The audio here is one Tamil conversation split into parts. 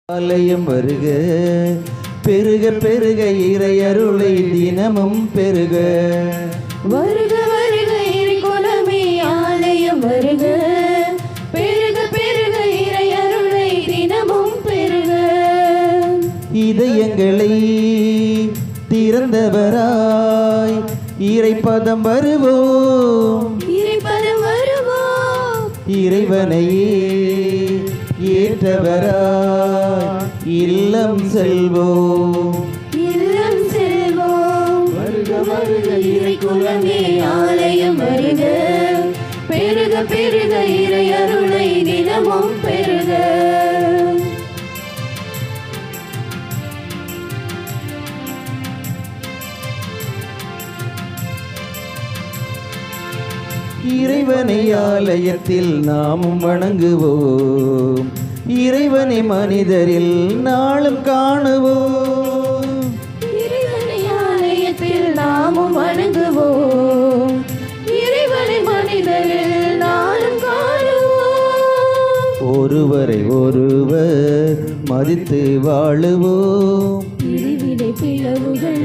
ஆலயம் வருக, பெருக பெருக இறையருளை தினமும் பெருக. வருக வருக இறைக்குலமே ஆலயம் வருக, பெருக பெருக இறையருளை தினமும் பெருக. இதயங்களை திறந்தவராய் இறைப்பதம் வருவோம், இறைப்பதம் வருவோம். இறைவனையே ஏற்றவராய் இல்லம் செல்வோம், இல்லம் செல்வோம். வருக வருக இறைக்குலமே ஆலயம் வருக, பெருக பெருக இறையருளை தினமும் பெருக. இறைவனை ஆலயத்தில் நாமும் வணங்குவோம், இறைவனை மனிதரில் நாளும் காணுவோம். இறைவனை ஆலயத்தில் நாமும் வணங்குவோம், இறைவனை மனிதரில் நாளும் காணுவோம். ஒருவரை ஒருவர் மதித்து வாழுவோம், பிரிவினை பிளவுகள்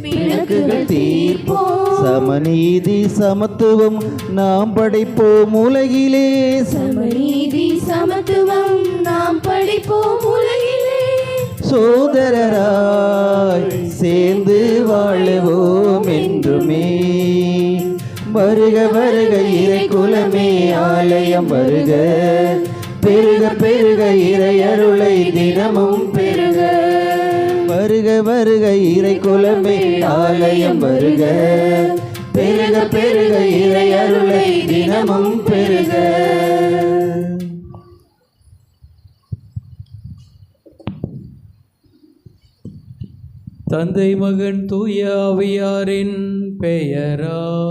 பிணக்குகள் தீர்ப்போம். சமநீதி சமத்துவம் நாம் படைப்போம் உலகிலே, சமநீதி சமத்துவம் நாம் படைப்போம் உலகிலே. சோதரராய் சேர்ந்து வாழுவோம் என்றுமே. வருக வருக இறைக்குலமே ஆலயம் வருக, பெருக பெருக இறையருளை தினமும் பெருக. வருக வருக இறைக்குலமே ஆலயம் வருக, பெருக பெருக இறையருளை தினமும் பெருக. தந்தை மகன் தூய ஆவியாரின் பெயராலே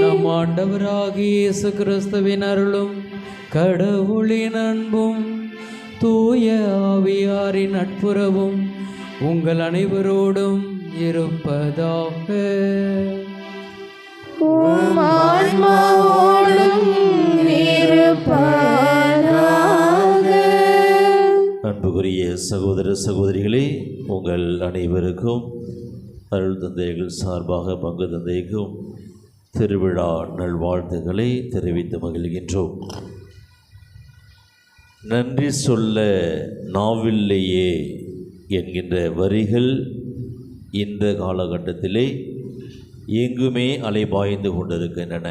நம் ஆண்டவராகிய இயேசு கிறிஸ்துவின் அருளும் கடவுளின் அன்பும் தூய ஆவியாரின் நட்புறவும் உங்கள் அனைவரோடும் இருப்பதாக. உம் ஆன்மாவோடும் இருப்பதாக. அன்புக்குரிய சகோதர சகோதரிகளே, உங்கள் அனைவருக்கும் அருள் தந்தைகள் சார்பாக பங்கு தந்தைக்கும் திருவிழா நல்வாழ்த்துக்களை தெரிவித்து மகிழ்கின்றோம். நன்றி சொல்ல நாவில்லையே என்கின்ற வரிகள் இந்த காலகட்டத்திலே எங்குமே அலைபாய்ந்து கொண்டிருக்கின்றன.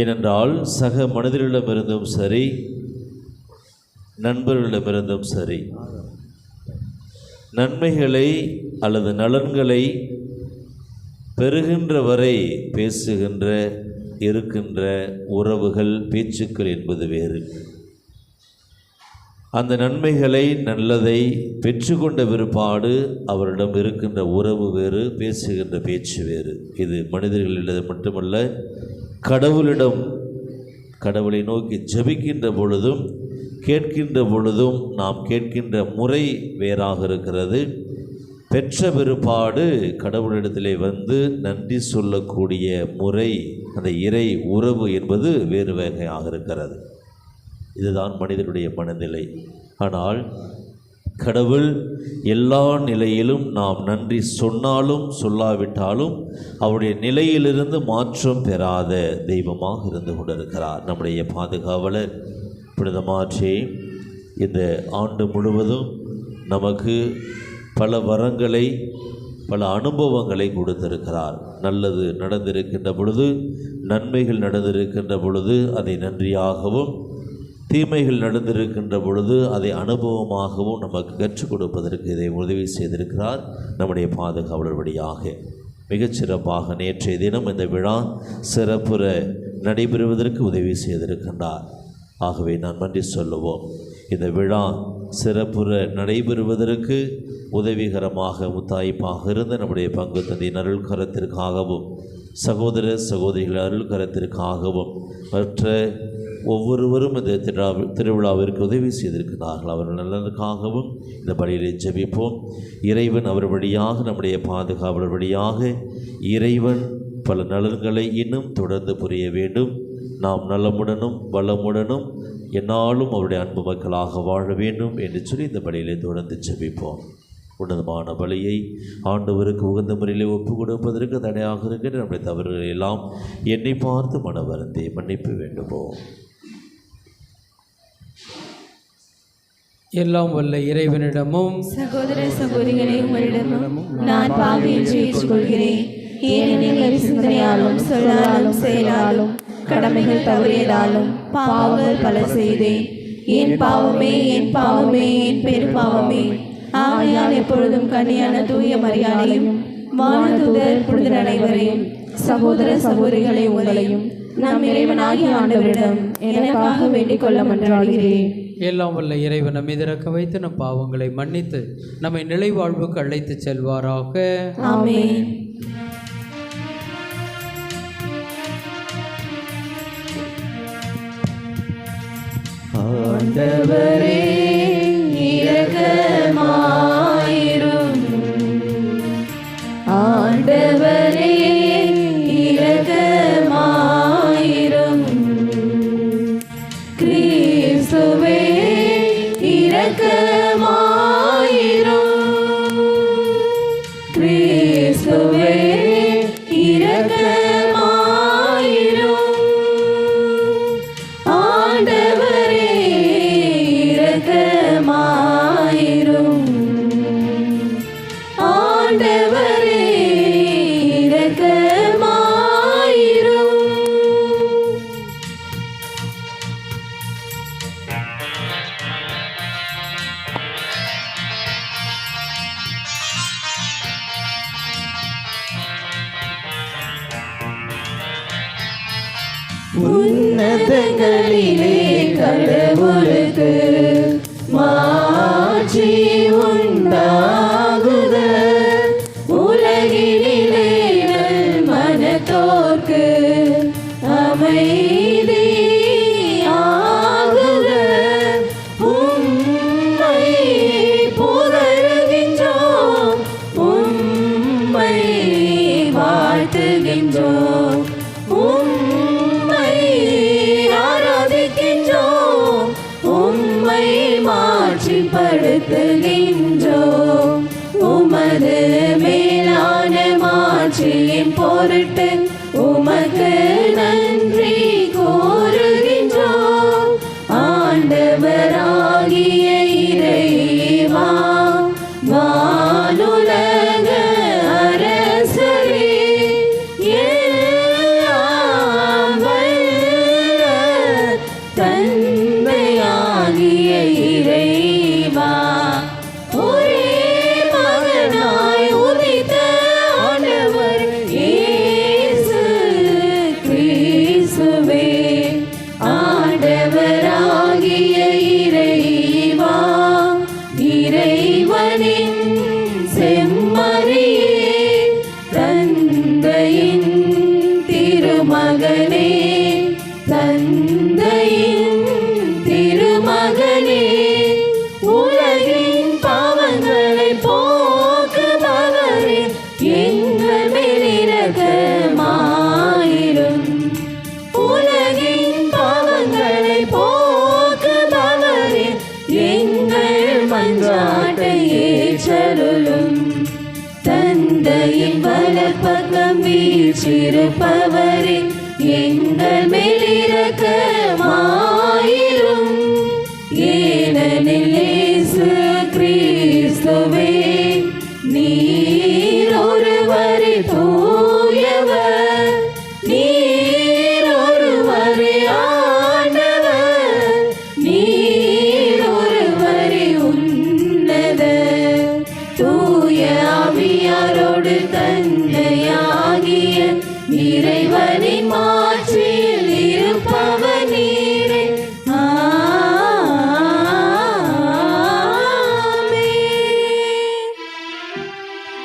ஏனென்றால் சக மனிதர்களிடமிருந்தும் சரி, நண்பர்களிடமிருந்தும் சரி, நன்மைகளை அல்லது நலன்களை பெறுகின்ற வரை பேசுகின்ற இருக்கின்ற உறவுகள் பேச்சுக்கள் என்பது வேறு. அந்த நன்மைகளை நல்லதை பெற்றுக்கொண்ட பிற்பாடு அவரிடம் இருக்கின்ற உறவு வேறு, பேசுகின்ற பேச்சு வேறு. இது மனிதர்களிடம் மட்டுமல்ல, கடவுளிடம், கடவுளை நோக்கி ஜெபிக்கின்ற பொழுதும் கேட்கின்ற பொழுதும் நாம் கேட்கின்ற முறை வேறாக இருக்கிறது. பெற்ற பிற்பாடு கடவுளிடத்திலே வந்து நன்றி சொல்லக்கூடிய முறை, அந்த இறை உறவு என்பது வேறு வகையாக இருக்கிறது. இதுதான் மனிதனுடைய மனநிலை. ஆனால் கடவுள் எல்லா நிலையிலும் நாம் நன்றி சொன்னாலும் சொல்லாவிட்டாலும் அவருடைய நிலையிலிருந்து மாற்றம் பெறாத தெய்வமாக இருந்து கொண்டிருக்கிறார். நம்முடைய பாதுகாவலர் புனித மாற்றி இந்த ஆண்டு முழுவதும் நமக்கு பல வரங்களை, பல அனுபவங்களை கொடுத்திருக்கிறார். நல்லது நடந்திருக்கின்ற பொழுது, நன்மைகள் நடந்திருக்கின்ற பொழுது அதை நன்றியாகவும், தீமைகள் நடந்திருக்கின்ற பொழுது அதை அனுபவமாகவும் நமக்கு கற்றுக் கொடுப்பதற்கு இதை உதவி செய்திருக்கிறார் நம்முடைய பாதுகாவலர் வழியாக. மிகச்சிறப்பாக நேற்றைய தினம் இந்த விழா சிறப்புற நடைபெறுவதற்கு உதவி செய்திருக்கின்றார். ஆகவே நான் நன்றி சொல்லுவோம். இந்த விழா சிறப்புற நடைபெறுவதற்கு உதவிகரமாக முத்தாய்ப்பாக இருந்த நம்முடைய பங்கு தந்தையின் அருள் கரத்திற்காகவும், சகோதர சகோதரிகள் அருள் கரத்திற்காகவும், மற்ற ஒவ்வொருவரும் இந்த திருவிழாவிற்கு உதவி செய்திருக்கிறார்கள். அவர்கள் நலனுக்காகவும் இந்த பலியிலே ஜெபிப்போம். இறைவன் அவர் வழியாக, நம்முடைய பாதுகாவலர் வழியாக இறைவன் பல நலன்களை இன்னும் தொடர்ந்து புரிய வேண்டும். நாம் நலமுடனும் வளமுடனும் எந்நாளும் அவருடைய அன்பு மக்களாக வாழ வேண்டும் என்று சொல்லி இந்த பலியிலே தொடர்ந்து ஜெபிப்போம். உன்னதமான பலியை ஆண்டவருக்கு உகந்த முறையிலே ஒப்பு கொடுப்பதற்கு தடையாக இருக்கின்ற நம்முடைய தவறுகளை எல்லாம் என்னை பார்த்து மனவருந்தி மன்னிப்பு வேண்டுவோம். எல்லாம் வல்ல இறைவனிடமும் சகோதர சகோதரிகளே, உங்களிடமும் நான் பாவி என்று ஏற்றுக்கொள்கிறேன். ஏனெனில் சிந்தனையாலும் சொல்லாலும் செயலாலும் கடமைகள் தவறியதாலும் பாவங்கள் பல செய்தேன். என் பாவமே, என் பாவமே, என் பெரும்பாவமே. ஆகையால் எப்பொழுதும் கன்னியான தூய மரியாதையும் வானதூதர் புனிதர் அனைவரையும் சகோதர சகோதரிகளை உங்களையும் நம் இறைவனாகிய ஆண்டவரிடம் எனக்காக வேண்டிக் கொள்ள மன்றாடுகிறேன். எல்லாம் வல்ல இறைவன் நம்மை இறக்க வைத்து நம் பாவங்களை மன்னித்து நம்மை நிலை வாழ்வுக்கு அழைத்து செல்வாராக. ஆமென். ஆண்டவரே இரக்கமாயிரும். ஆண்டவரே இரக்கமாயிரும். கிறிஸ்துவே இரக்கமாயிரும். கிறிஸ்துவே இரக்கமாயிரும். ஆண்டவரே இரக்கமாயிரும். ஆண்டவரே இரக்கமாயிரும். உன்னதங்களிலே கடவுளுக்கு மாட்சி உண்டாகுக. உலகினிலே நல் மனத்தோர்க்கு அமைதியாகுக. உம்மை புகழுகின்றோம், உம்மை வாழ்த்துகின்றோம், உம்மை ஆராதிக்கின்றோம், உம்மை மாட்சிப்படுத்துகின்றோம். உமது மேலான மாட்சியின் பொருட்டு உமக்கு நன்றி கூறுகின்றோம். ஆண்டவராகிய இறைவா, வானுலக அரசரே, எல்லாம் வல்ல தந்தையாகிய இறைவா, ஒரே மகனாய் உதித்த ஆண்டவர் இயேசு கிறிஸ்துவே, ஆண்டவராகிய இறைவா, இறைவனின் செம்மறியே, தந்தையின் திருமகனே, தந்தையின் திருமகனே, உலகின் பாவங்களை போக்குபவரே, எங்கள் மேல் இரக்கமாயிரும். உலகின் பாவங்களை போக்குபவரே, எங்கள் மன்றாட்டை ஏற்றருளும். தந்தையின் வலப்பக்கம் வீற்றிருப்பவரே, எங்கள் மேல் இரக்கமாயிரும். ஏனெனில் இயேசு கிறிஸ்துவே, நீர் ஒருவரே தூயவர், நீர் ஒருவரே ஆண்டவர், நீர் ஒருவரே உன்னதர். தூய ஆவியாரோடு தந்தையாகிய இறைவனின் மாட்சியில் இருப்பவர் நீரே.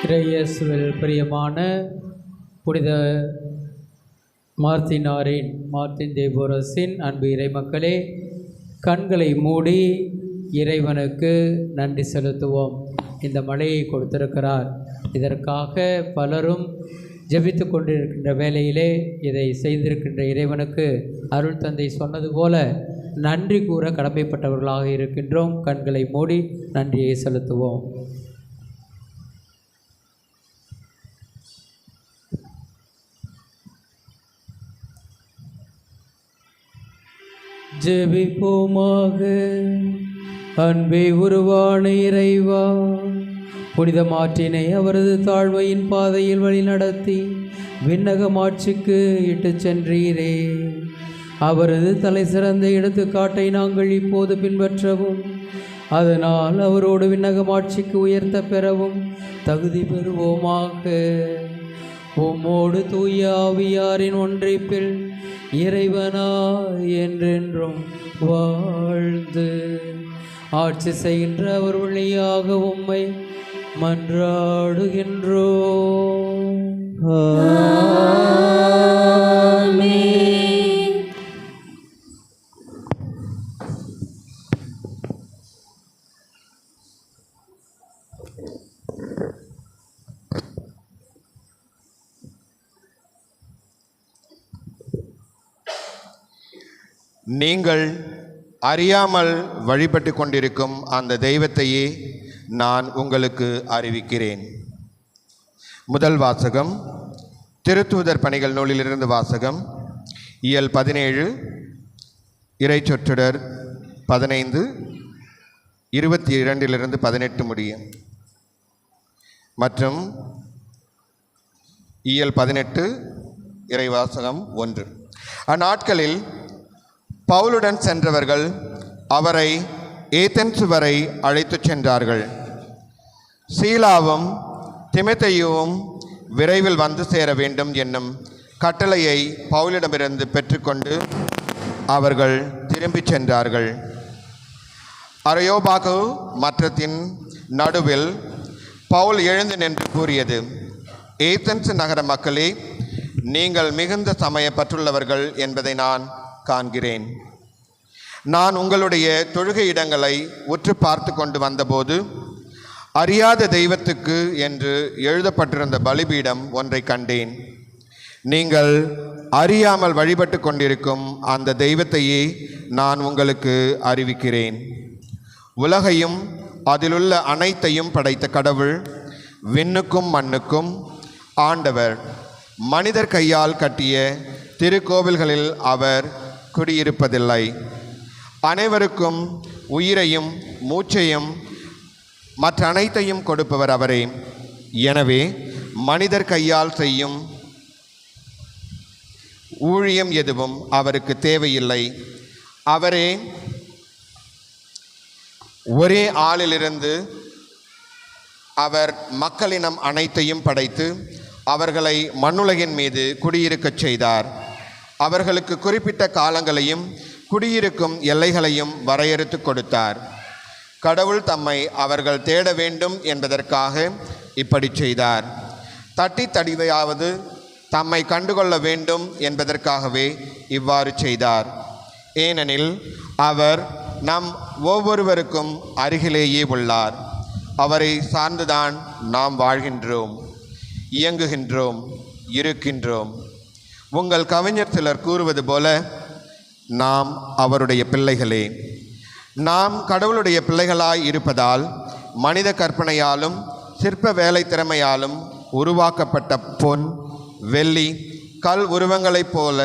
இறையேசுவில் பிரியமான புனித மார்த்தின் தேவோரசின் அன்பு இறைமக்களே, கண்களை மூடி இறைவனுக்கு நன்றி செலுத்துவோம். இந்த மழையை கொடுத்திருக்கிறார். இதற்காக பலரும் ஜெபித்து கொண்டிருக்கின்ற வேளையிலே இதை செய்திருக்கின்ற இறைவனுக்கு அருள் தந்தை சொன்னது போல நன்றி கூற கடமைப்பட்டவர்களாக இருக்கின்றோம். கண்களை மூடி நன்றியை செலுத்துவோம். ஜெபிப்போமாக. அன்பே உருவான இறைவா, புனித மாற்றினை அவரது தாழ்மையின் பாதையில் வழி நடத்தி விண்ணக மாட்சிக்கு இட்டு சென்றீரே. அவரது தலை சிறந்த எடுத்துக்காட்டை நாங்கள் இப்போது பின்பற்றவும், அதனால் அவரோடு விண்ணக மாட்சிக்கு உயர்த்த பெறவும் தகுதி பெறுவோமாக. உம்மோடு தூய ஆவியாரின் ஒன்றிப்பில் இறைவனாய் என்றென்றும் வாழ்ந்து ஆட்சி செய்கின்ற அவர் வழியாக உம்மை மன்றாடுகின்றோம். நீங்கள் அறியாமல் வழிபட்டு கொண்டிருக்கும் அந்த தெய்வத்தையே நான் உங்களுக்கு அறிவிக்கிறேன். முதல் வாசகம் திருத்தூதர் பணிகள் நூலிலிருந்து வாசகம். இயல் 17 இறைச்சொற்றொடர் 15 22 18 முடியும் மற்றும் இயல் 18 இறைவாசகம் 1. அந்நாட்களில் பவுலுடன் சென்றவர்கள் அவரை ஏதென்சு வரை அழைத்துச் சென்றார்கள். சீலாவும் திமோத்தேயுவும் விரைவில் வந்து சேர வேண்டும் என்னும் கட்டளையை பவுலிடமிருந்து பெற்றுக்கொண்டு அவர்கள் திரும்பிச் சென்றார்கள். அரையோபாகு மற்றத்தின் நடுவில் பவுல் எழுந்து நின்று கூறியது, ஏதென்சு நகர மக்களே, நீங்கள் மிகுந்த சமயப்பற்றுள்ளவர்கள் என்பதை நான் காண்கிறேன். நான் உங்களுடைய தொழுகை இடங்களை உற்று பார்த்து கொண்டு வந்தபோது அறியாத தெய்வத்துக்கு என்று எழுதப்பட்டிருந்த பலிபீடம் ஒன்றை கண்டேன். நீங்கள் அறியாமல் வழிபட்டு கொண்டிருக்கும் அந்த தெய்வத்தையே நான் உங்களுக்கு அறிவிக்கிறேன். உலகையும் அதிலுள்ள அனைத்தையும் படைத்த கடவுள், விண்ணுக்கும் மண்ணுக்கும் ஆண்டவர். மனிதர் கையால் கட்டிய திருக்கோவில்களில் அவர் குடியிருப்பதில்லை. அனைவருக்கும் உயிரையும் மூச்சையும் மற்ற அனைத்தையும் கொடுப்பவர் அவரே. எனவே மனிதர் கையால் செய்யும் ஊழியம் எதுவும் அவருக்கு தேவையில்லை. அவரே ஒரே ஆளிலிருந்து அவர் மக்களினம் அனைத்தையும் படைத்து அவர்களை மண்ணுலகின் மீது குடியிருக்கச் செய்தார். அவர்களுக்கு குறிப்பிட்ட காலங்களையும் குடியிருக்கும் எல்லைகளையும் வரையறுத்து கொடுத்தார். கடவுள் தம்மை அவர்கள் தேட வேண்டும் என்பதற்காக இப்படி செய்தார். தட்டி தடிவையாவது தம்மை கண்டுகொள்ள வேண்டும் என்பதற்காகவே இவ்வாறு செய்தார். ஏனெனில் அவர் நம் ஒவ்வொருவருக்கும் அருகிலேயே உள்ளார். அவரை சார்ந்துதான் நாம் வாழ்கின்றோம், இயங்குகின்றோம், இருக்கின்றோம். உங்கள் கவிஞர் சிலர் கூறுவது போல நாம் அவருடைய பிள்ளைகளே. நாம் கடவுளுடைய பிள்ளைகளாய் இருப்பதால் மனித கற்பனையாலும் சிற்ப வேலை திறமையாலும் உருவாக்கப்பட்ட பொன், வெள்ளி, கல் உருவங்களைப் போல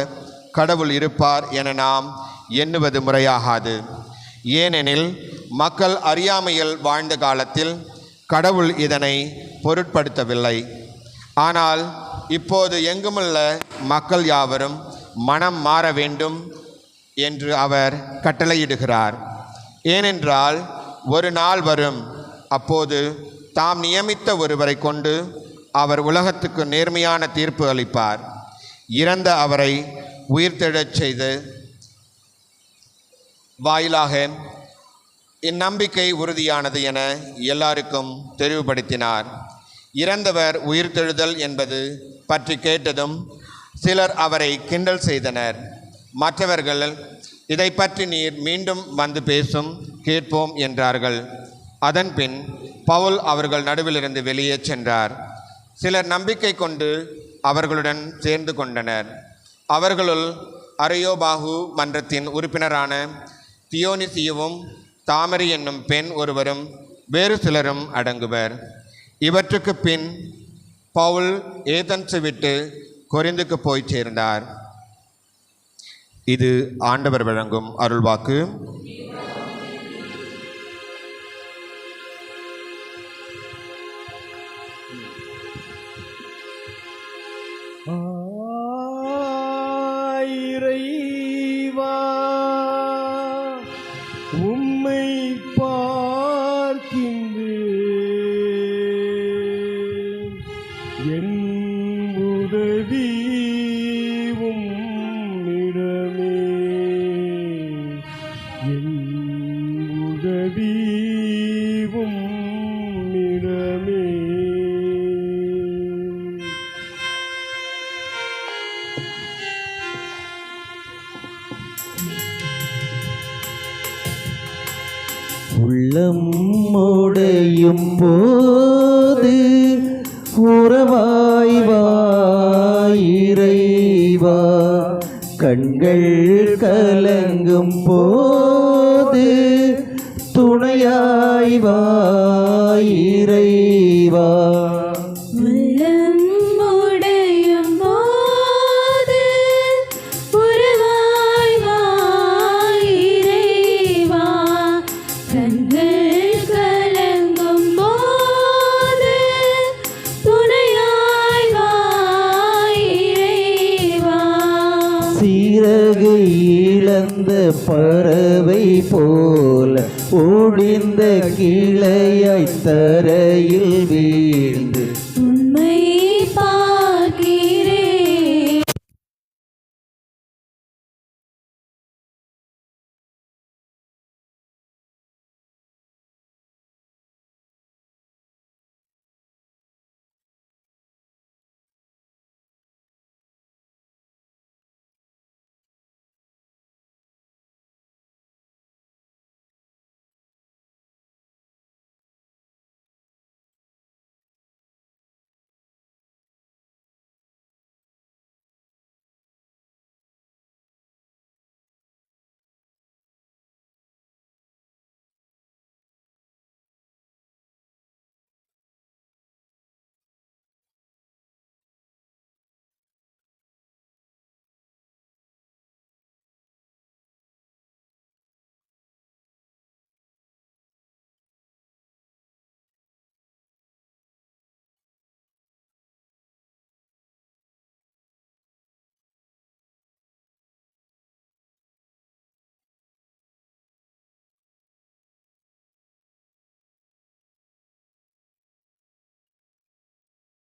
கடவுள் இருப்பார் என நாம் எண்ணுவது முறையாகாது. ஏனெனில் மக்கள் அறியாமையில் வாழ்ந்த காலத்தில் கடவுள் இதனை பொருட்படுத்தவில்லை. ஆனால் இப்போது எங்குமுள்ள மக்கள் யாவரும் மனம் மாற வேண்டும் என்று அவர் கட்டளையிடுகிறார். ஏனென்றால் ஒரு நாள் வரும், அப்போது தாம் நியமித்த ஒருவரை கொண்டு அவர் உலகத்துக்கு நேர்மையான தீர்ப்பு அளிப்பார். இறந்த அவரை உயிர்த்தெழச் செய்து வாயிலாக இந்நம்பிக்கை உறுதியானது என எல்லாருக்கும் தெளிவுபடுத்தினார். இறந்தவர் உயிர்த்தெழுதல் என்பது பற்றி கேட்டதும் சிலர் அவரை கிண்டல் செய்தனர். மற்றவர்கள், இதை பற்றி நீர் மீண்டும் வந்து பேசும், கேட்போம் என்றார்கள். அதன்பின் பவுல் அவர்கள் நடுவிலிருந்து வெளியே சென்றார். சிலர் நம்பிக்கை கொண்டு அவர்களுடன் சேர்ந்து கொண்டனர். அவர்களுள் அரியோபாகு மன்றத்தின் உறுப்பினரான தியோனிசியுவும் தாமரி என்னும் பெண் ஒருவரும் வேறு சிலரும் அடங்குவர். இவற்றுக்கு பின் பவுல் ஏதென்ஸை விட்டு கொரிந்துக்கு போய் சேர்ந்தார். இது ஆண்டவர் வழங்கும் அருள்வாக்கு. இறைவா உம்மை பார்க்கின்றேன், என் உதவி உம்மிடமே, என் உதவி உம்மிடமே. உள்ளம் உடையும் போது உறவாய் வா இறைவா, கண்கள் கலங்கும் போது துணையாய் வா இறைவா. உள்ளம் உடையும் போது உறவாய் வா இறைவா, கண்கள் கலங்கும் போது துணையாய் வா இறைவா. சீரகு இழந்த பறவை போல ஒடிந்த கிளையாய் தரையில் வீழ்ந்து உம்மை பார்க்கிறேன்.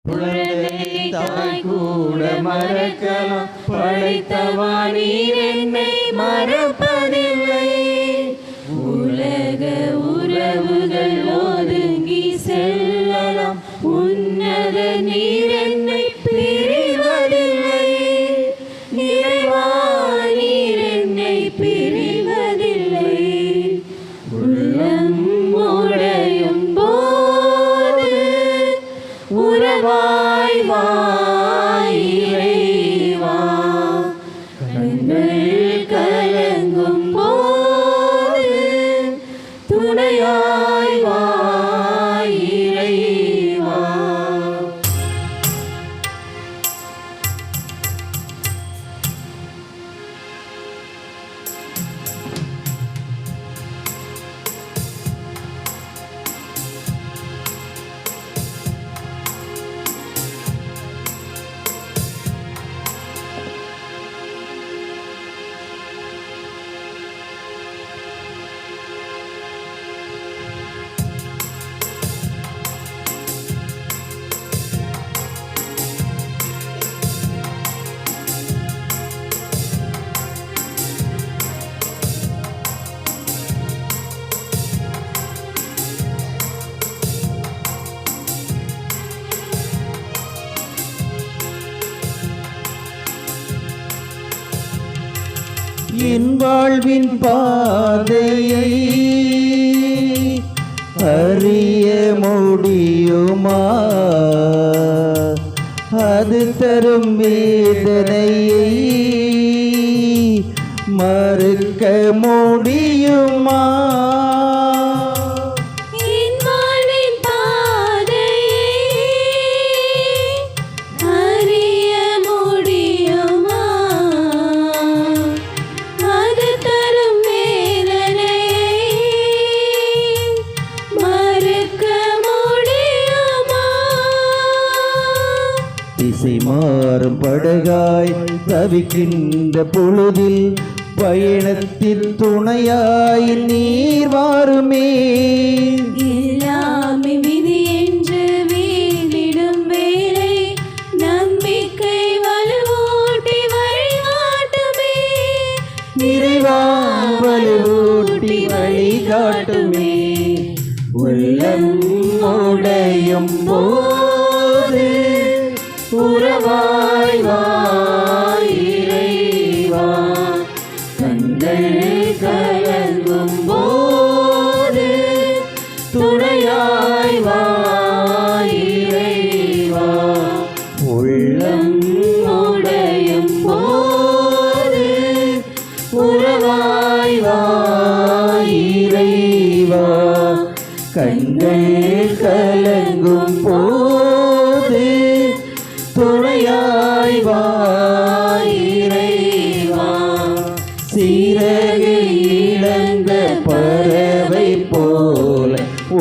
குழந்தை தாய் கூட மறக்கலாம், படைத்தவா நீர் என்னை மறப்பதில்லை. உலக உறவுகள் ஒதுங்கி செல்லலாம், உன்னத நீர் என்னை பிரிவதில்லை. இறைவா நீர் என்னை பிரிவதில்லை. உள்ளம் உடையும் போது உறவாய் வா இறைவா, கண்கள் கலங்கும் போது துணையாய் வா இறைவா. என் வாழ்வின் பாதையை அறிய முடியுமா? அது தரும் வேதனையை மறுக்க முடியுமா? என் வாழ்வின் பாதையை அறிய முடியுமா? அது தரும் வேதனையை மறுக்க முடியுமா? திசை மாறும் படகாய் தவிக்கின்ற பொழுதில் பயணத்தில் துணையாய் நீர் வாருமே. எல்லாமே விதி என்று வீழ்ந்திடும் வேளை நம்பிக்கை வலுவூட்டி வழிகாட்டுமே. நிறைவா வலுவூட்டி வழிகாட்டுமே. உள்ளம் உடையும் போது உறவாய் வா இறைவா. கண்கள் கலங்கும் போது துணையாய் வா இறைவா. உள்ளம் உடையும் போது உறவாய் வா இறைவா. கண்கள் கலங்கும் போது துணையாய் வா இறைவா. சீரகு இழந்த பறவை போல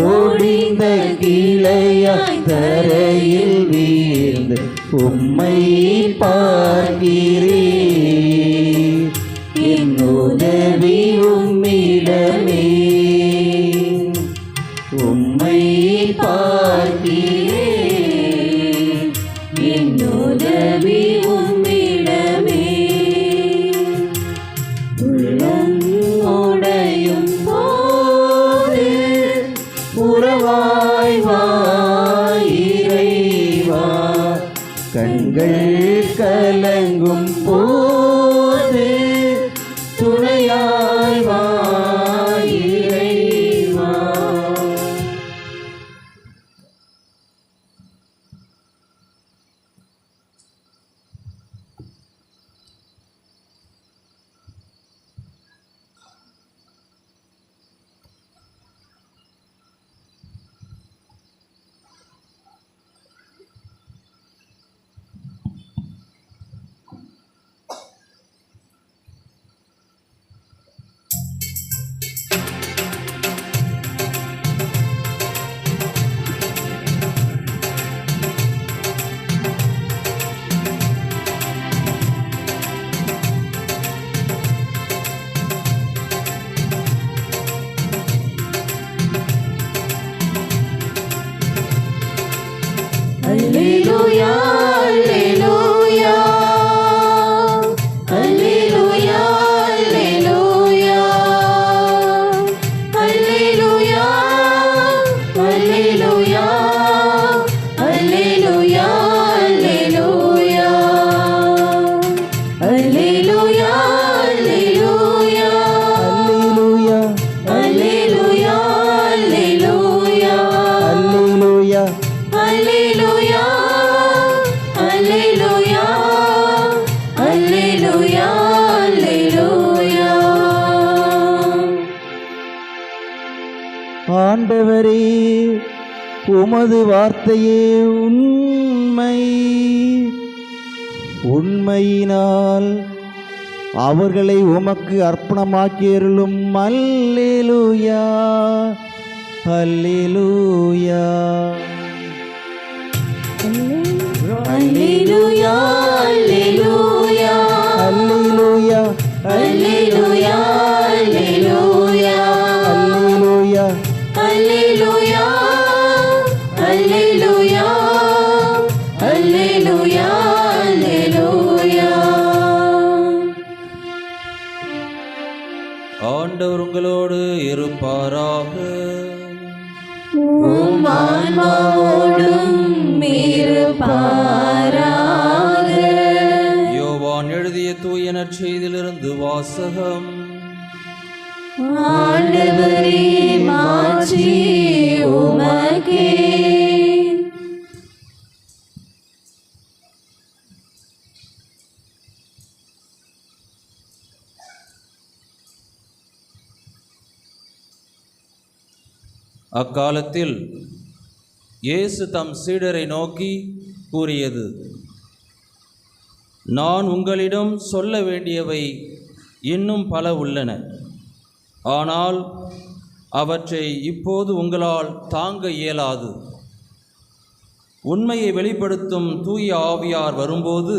ஓடிந்த கிளையாய் தரையில் வீழ்ந்து உம்மை பார்க்கிறேன். என் உதவி உம்மிடமே. உம்மை பார்க்கிறேன். என் உதவி உம்மிடமே. உள்ளம் உடையும் போது உறவாய் வா இறைவா. கண்கள் கலங்கும் போது துணையாய் வா இறைவா. Alleluia, alleluia. Alleluia, alleluia. Alleluia, alleluia. Alleluia, alleluia. Alleluia, alleluia. அல்லேலூயா Alleluia, alleluia. அல்லேலூயா Alleluia, alleluia, alleluia, alleluia. ஆண்டவரே, உமது வார்த்தையே உண்மை. உண்மையினால் அவர்களை உமக்கு அர்ப்பணமாக்கியருளும். அல்லேலூயா அல்லேலூயா. Alleluia, alleluia. அல்லேலூயா Alleluia, alleluia. அல்லேலூயா Alleluia, alleluia. Alleluia, alleluia. ஆண்டவர் உங்களோடு இருப்பாராக. உம் ஆன்மாவோடும் இருப்பாராக. யோவான் எழுதிய தூய நற்செய்தியிலிருந்து வாசகம். ஆண்டவரே, மாட்சி உமக்கே. அக்காலத்தில் இயேசு தம் சீடரை நோக்கி கூறியது, நான் உங்களிடம் சொல்ல வேண்டியவை இன்னும் பல உள்ளன, ஆனால் அவற்றை இப்போது உங்களால் தாங்க இயலாது. உண்மையை வெளிப்படுத்தும் தூய ஆவியார் வரும்போது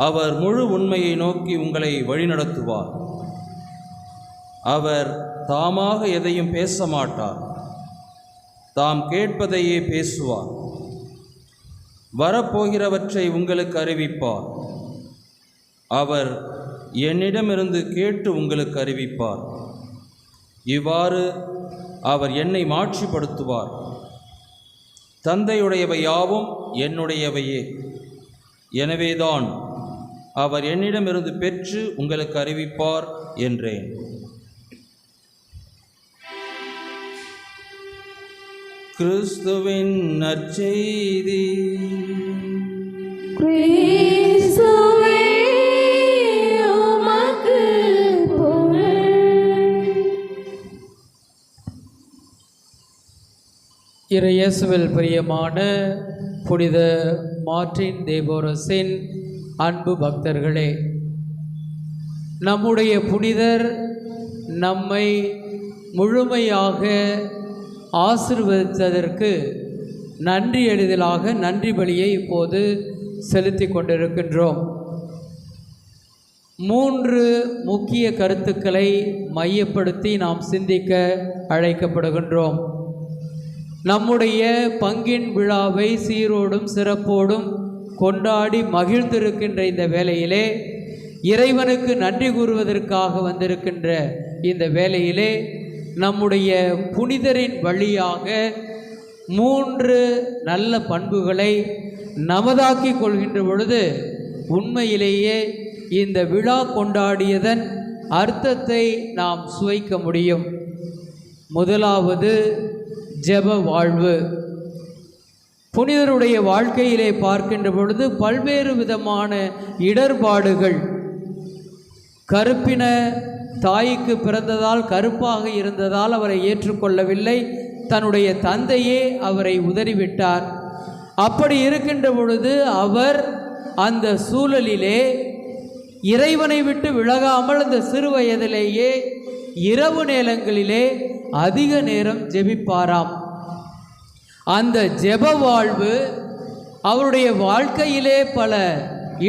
அவர் முழு உண்மையை நோக்கி உங்களை வழிநடத்துவார். அவர் தாமாக எதையும் பேச மாட்டார், தாம் கேட்பதையே பேசுவார். வரப்போகிறவற்றை உங்களுக்கு அறிவிப்பார். அவர் என்னிடமிருந்து கேட்டு உங்களுக்கு அறிவிப்பார். இவ்வாறு அவர் என்னை மாட்சிப்படுத்துவார். தந்தையுடையவை யாவும் என்னுடையவையே. எனவேதான் அவர் என்னிடமிருந்து பெற்று உங்களுக்கு அறிவிப்பார் என்றேன். கிறிஸ்துவின் நற்செய்தி. கிறிஸ்துவே உமக்கு புகழ். இறையேசுவில் பிரியமான புனித மார்ட்டின் தேபோரஸின் அன்பு பக்தர்களே, நம்முடைய புனிதர் நம்மை முழுமையாக ஆசீர்வதித்ததற்கு நன்றி எழுதலாக நன்றி பலியை இப்போது செலுத்தி கொண்டிருக்கின்றோம். 3 முக்கிய கருத்துக்களை மையப்படுத்தி நாம் சிந்திக்க அழைக்கப்படுகின்றோம். நம்முடைய பங்கின் விழாவை சீரோடும் சிறப்போடும் கொண்டாடி மகிழ்ந்திருக்கின்ற இந்த வேளையிலே, இறைவனுக்கு நன்றி கூறுவதற்காக வந்திருக்கின்ற இந்த வேளையிலே, நம்முடைய புனிதரின் வழியாக 3 நல்ல பண்புகளை நமதாக்கி கொள்கின்ற பொழுது உண்மையிலேயே இந்த விழா கொண்டாடியதன் அர்த்தத்தை நாம் சுவைக்க முடியும். முதலாவது ஜெப வாழ்வு. புனிதருடைய வாழ்க்கையிலே பார்க்கின்ற பொழுது பல்வேறு விதமான இடர்பாடுகள். கருப்பின தாய்க்கு பிறந்ததால் கருப்பாக இருந்ததால் அவரை ஏற்றுக்கொள்ளவில்லை. தன்னுடைய தந்தையே அவரை உதறிவிட்டார். அப்படி இருக்கின்ற பொழுது அவர் அந்த சூழலிலே இறைவனை விட்டு விலகாமல் அந்த சிறு வயதிலேயே இரவு நேரங்களிலே அதிக நேரம் ஜெபிப்பாராம். அந்த ஜெப வாழ்வு அவருடைய வாழ்க்கையிலே பல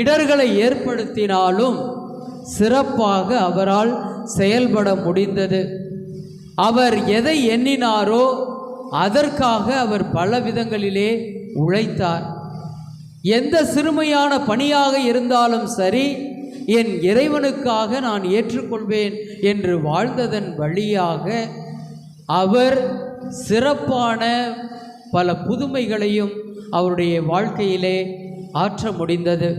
இடர்களை ஏற்படுத்தினாலும் சிறப்பாக அவரால் செயல்பட முடிந்தது. அவர் எதை எண்ணினாரோ அதற்காக அவர் பல விதங்களிலே உழைத்தார். எந்த சிறுமையான பணியாக இருந்தாலும் சரி, என் இறைவனுக்காக நான் ஏற்றுக்கொள்வேன் என்று வாழ்ந்ததன் வழியாக அவர் சிறப்பான பல புதுமைகளையும் அவருடைய வாழ்க்கையிலே ஆற்ற முடிந்தது.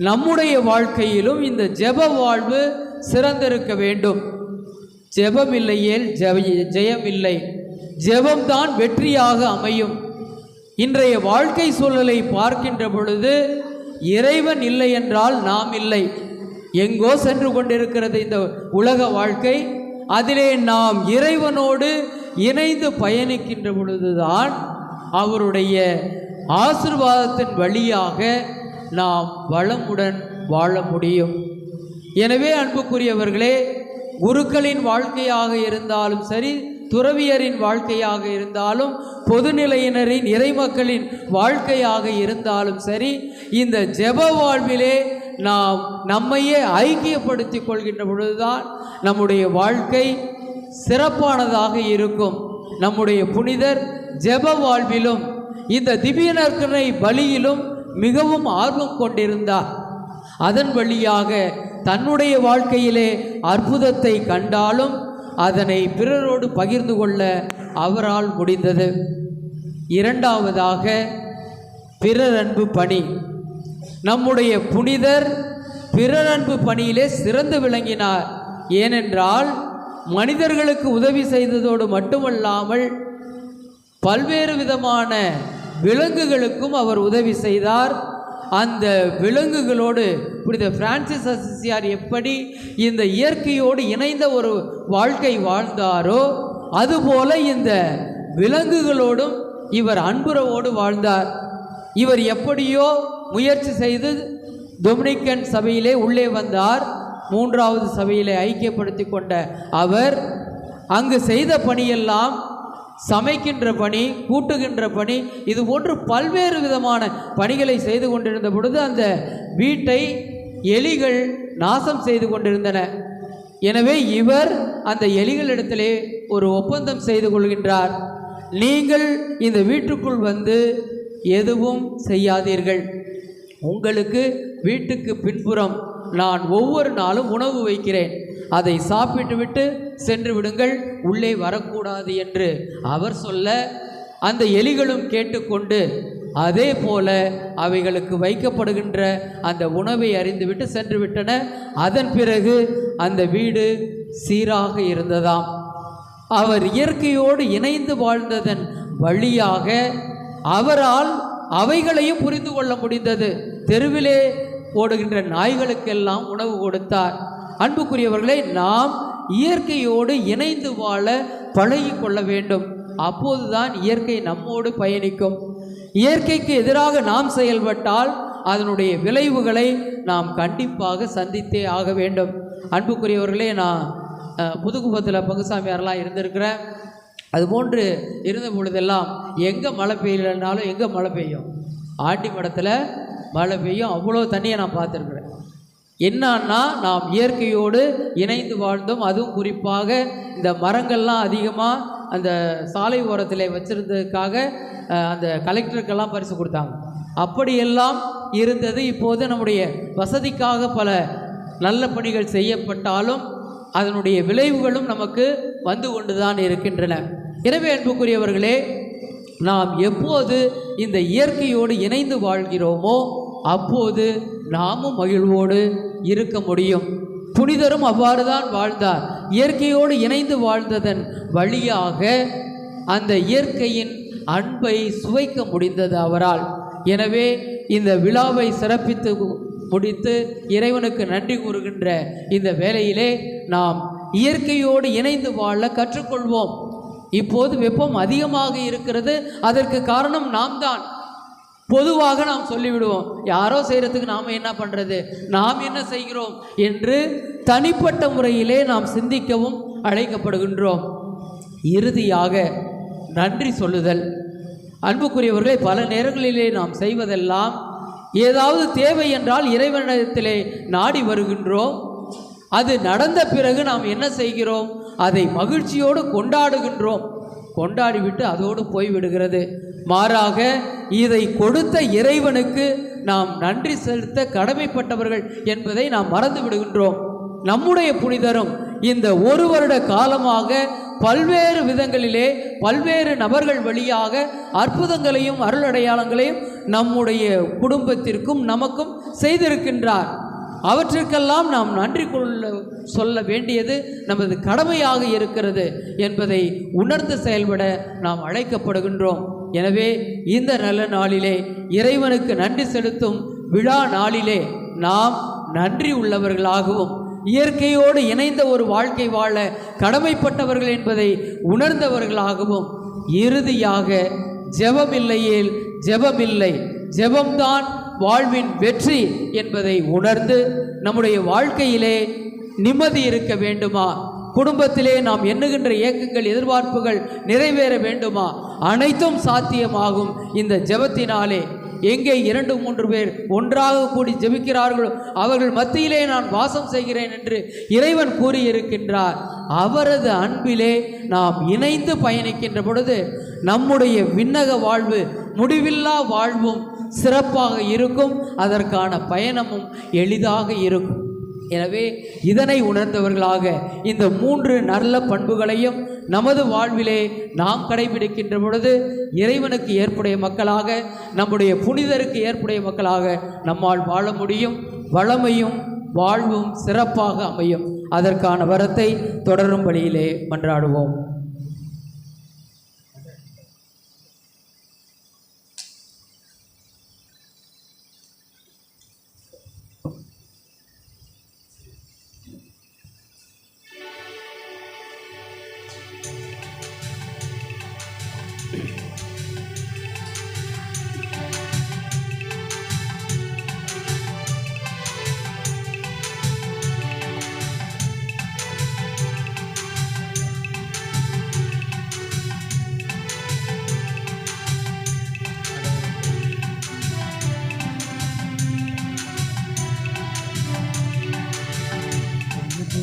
நம்முடைய வாழ்க்கையிலும் இந்த ஜெப வாழ்வு சிறந்திருக்க வேண்டும். ஜெபமில்லையேல் ஜெயமில்லை. ஜெபம்தான் வெற்றியாக அமையும். இன்றைய வாழ்க்கை சூழலை பார்க்கின்ற பொழுது இறைவன் இல்லை என்றால் நாம் இல்லை. எங்கோ சென்று கொண்டிருக்கிறது இந்த உலக வாழ்க்கை. அதிலே நாம் இறைவனோடு இணைந்து பயணிக்கின்ற பொழுதுதான் அவருடைய ஆசீர்வாதத்தின் வழியாக நாம் வளமுடன் வாழ முடியும். எனவே அன்புக்குரியவர்களே, குருக்களின் வாழ்க்கையாக இருந்தாலும் சரி, துறவியரின் வாழ்க்கையாக இருந்தாலும், பொதுநிலையினரின் இறைமக்களின் வாழ்க்கையாக இருந்தாலும் சரி, இந்த ஜெப வாழ்விலே நாம் நம்மையே ஐக்கியப்படுத்தி கொள்கின்ற பொழுதுதான் நம்முடைய வாழ்க்கை சிறப்பானதாக இருக்கும். நம்முடைய புனிதர் ஜெப வாழ்விலும் இந்த திவ்ய நற்கருணை பலியிலும் மிகவும் ஆர்வம் கொண்டிருந்தார். அதன் வழியாக தன்னுடைய வாழ்க்கையிலே அற்புதத்தை கண்டாலும் அதனை பிறரோடு பகிர்ந்து கொள்ள அவரால் முடிந்தது. இரண்டாவதாக பிறரன்பு பணி. நம்முடைய புனிதர் பிறரன்பு பணியிலே சிறந்து விளங்கினார். ஏனென்றால் மனிதர்களுக்கு உதவி செய்ததோடு மட்டுமல்லாமல் பல்வேறு விதமான விலங்குகளுக்கும் அவர் உதவி செய்தார். அந்த விலங்குகளோடு புனித பிரான்சிஸ் அசிசியார் எப்படி இந்த இயற்கையோடு இணைந்த ஒரு வாழ்க்கை வாழ்ந்தாரோ அதுபோல இந்த விலங்குகளோடும் இவர் அன்புறவோடு வாழ்ந்தார். இவர் எப்படியோ முயற்சி செய்து டொமினிக்கன் சபையிலே உள்ளே வந்தார். 3வது சபையிலே ஐக்கியப்படுத்தி கொண்ட அவர் அங்கு செய்த பணியெல்லாம் சமைக்கின்ற பணி, கூட்டுகின்ற பணி, இது போன்று பல்வேறு விதமான பணிகளை செய்து கொண்டிருந்த பொழுது அந்த வீட்டை எலிகள் நாசம் செய்து கொண்டிருந்தன. எனவே இவர் அந்த எலிகளிடத்திலே ஒரு ஒப்பந்தம் செய்து கொள்கின்றார். நீங்கள் இந்த வீட்டுக்குள் வந்து எதுவும் செய்யாதீர்கள். உங்களுக்கு வீட்டுக்கு பின்புறம் நான் ஒவ்வொரு நாளும் உணவு வைக்கிறேன், அதை சாப்பிட்டு விட்டு சென்று விடுங்கள், உள்ளே வரக்கூடாது என்று அவர் சொல்ல அந்த எலிகளும் கேட்டுக்கொண்டு அதே போல அவைகளுக்கு வைக்கப்படுகின்ற அந்த உணவை அறிந்துவிட்டு சென்று விட்டன. அதன் பிறகு அந்த வீடு சீராக இருந்ததாம். அவர் இயற்கையோடு இணைந்து வாழ்ந்ததன் வழியாக அவரால் அவைகளையும் புரிந்து கொள்ள முடிந்தது. தெருவிலே ஓடுகின்ற நாய்களுக்கெல்லாம் உணவு கொடுத்தார். அன்புக்குரியவர்களை, நாம் இயற்கையோடு இணைந்து வாழ பழகி கொள்ள வேண்டும். அப்போதுதான் இயற்கை நம்மோடு பயணிக்கும். இயற்கைக்கு எதிராக நாம் செயல்பட்டால் அதனுடைய விளைவுகளை நாம் கண்டிப்பாக சந்தித்தே ஆக வேண்டும். அன்புக்குரியவர்களே, நான் புதுக்குப்பத்தில் பங்குசாமியாரெலாம் இருந்திருக்கிறேன். அதுபோன்று இருந்த பொழுதெல்லாம் எங்கே மழை பெய்யலைனாலும் எங்கே மழை பெய்யும், ஆட்டி மடத்தில் மழை பெய்யும். அவ்வளோ தண்ணியை நான் பார்த்துருக்குறேன். என்னன்னா, நாம் இயற்கையோடு இணைந்து வாழ்ந்தோம். அதுவும் குறிப்பாக இந்த மரங்கள்லாம் அதிகமாக அந்த சாலை ஓரத்தில் வச்சுருந்ததுக்காக அந்த கலெக்டருக்கெல்லாம் பரிசு கொடுத்தாங்க. அப்படியெல்லாம் இருந்தது. இப்போது நம்முடைய வசதிக்காக பல நல்ல பணிகள் செய்யப்பட்டாலும் அதனுடைய விளைவுகளும் நமக்கு வந்து கொண்டு தான் இருக்கின்றன. எனவே அன்புக்குரியவர்களே, நாம் எப்போது இந்த இயற்கையோடு இணைந்து வாழ்கிறோமோ அப்போது நாமும் மகிழ்வோடு இருக்க முடியும். புனிதரும் அவ்வாறு தான் வாழ்ந்தார். இயற்கையோடு இணைந்து வாழ்ந்ததன் வழியாக அந்த இயற்கையின் அன்பை சுவைக்க முடிந்தது அவரால். எனவே இந்த விழாவை சிறப்பித்து முடித்து இறைவனுக்கு நன்றி கூறுகின்ற இந்த வேளையிலே நாம் இயற்கையோடு இணைந்து வாழ கற்றுக்கொள்வோம். இப்போது வெப்பம் அதிகமாக இருக்கிறது. அதற்கு காரணம் நாம் தான். பொதுவாக நாம் சொல்லிவிடுவோம், யாரோ செய்கிறதுக்கு நாம் என்ன பண்ணுறது, நாம் என்ன செய்கிறோம் என்று தனிப்பட்ட முறையிலே நாம் சிந்திக்கவும் அழைக்கப்படுகின்றோம். இறுதியாக நன்றி சொல்லுதல். அன்புக்குரியவர்களே, பல நேரங்களிலே நாம் செய்வதெல்லாம் ஏதாவது தேவை என்றால் இறைவனிடத்திலே நாடி வருகின்றோம். அது நடந்த பிறகு நாம் என்ன செய்கிறோம், அதை மகிழ்ச்சியோடு கொண்டாடுகின்றோம். கொண்டாடிவிட்டு அதோடு போய்விடுகிறது. மாறாக இதை கொடுத்த இறைவனுக்கு நாம் நன்றி செலுத்த கடமைப்பட்டவர்கள் என்பதை நாம் மறந்து விடுகின்றோம். நம்முடைய புனிதரும் இந்த ஒரு வருட காலமாக பல்வேறு விதங்களிலே பல்வேறு நபர்கள் வழியாக அற்புதங்களையும் அருளடையாளங்களையும் நம்முடைய குடும்பத்திற்கும் நமக்கும் செய்திருக்கின்றார். அவற்றிற்கெல்லாம் நாம் நன்றி சொல்ல வேண்டியது நமது கடமையாக இருக்கிறது என்பதை உணர்ந்து செயல்பட நாம் அழைக்கப்படுகின்றோம். எனவே இந்த நல்ல நாளிலே இறைவனுக்கு நன்றி செலுத்தும் விழா நாளிலே நாம் நன்றி உள்ளவர்களாகவும் இயற்கையோடு இணைந்த ஒரு வாழ்க்கை வாழ கடமைப்பட்டவர்கள் என்பதை உணர்ந்தவர்களாகவும் இறுதியாக ஜெபமில்லையேல் ஜெபமில்லை, ஜெபம்தான் வாழ்வின் வெற்றி என்பதை உணர்ந்து நம்முடைய வாழ்க்கையிலே நிம்மதி இருக்க வேண்டுமா, குடும்பத்திலே நாம் எண்ணுகின்ற ஏக்கங்கள் எதிர்பார்ப்புகள் நிறைவேற வேண்டுமா, அனைத்தும் சாத்தியமாகும் இந்த ஜெபத்தினாலே. எங்கே 2-3 பேர் ஒன்றாக கூடி ஜெபிக்கிறார்களோ அவர்கள் மத்தியிலே நான் வாசம் செய்கிறேன் என்று இறைவன் கூறியிருக்கின்றார். அவரது அன்பிலே நாம் இணைந்து பயணிக்கின்ற பொழுது நம்முடைய விண்ணக வாழ்வு, முடிவில்லா வாழ்வும் சிறப்பாக இருக்கும். அதற்கான பயணமும் எளிதாக இருக்கும். எனவே இதனை உணர்ந்தவர்களாக இந்த 3 நல்ல பண்புகளையும் நமது வாழ்விலே நாம் கடைபிடிக்கின்ற பொழுது இறைவனுக்கு ஏற்புடைய மக்களாக, நம்முடைய புனிதருக்கு ஏற்புடைய மக்களாக நம்மால் வாழ முடியும். வளமையும் வாழ்வும் சிறப்பாக அமையும். அதற்கான வரத்தை தொடரும் வழியிலே மன்றாடுவோம்.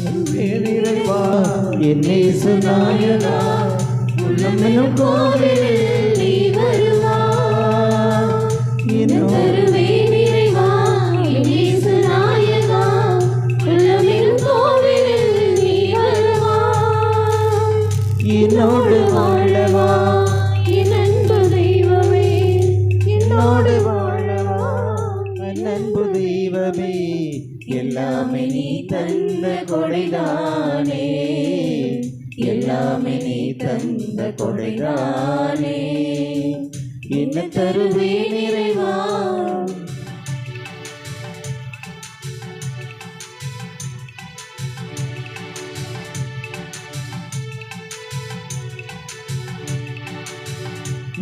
நிறைவா என் நேச நாயகா உள்ளமெனும் கோவிலில் நீ வருவா தருவே நிறைவா என் இயேசு நாயகா உள்ளமெனும் கோவிலில் நீ வருவா என்னோடு வாழவா என் அன்பு தெய்வமே என்னோடு வாழவா என் அன்பு தெய்வமே எல்லாமே நீ தந்த கொடைதானே எல்லாமே நீ தந்த கொடைதானே என்ன தருவே நிறைவா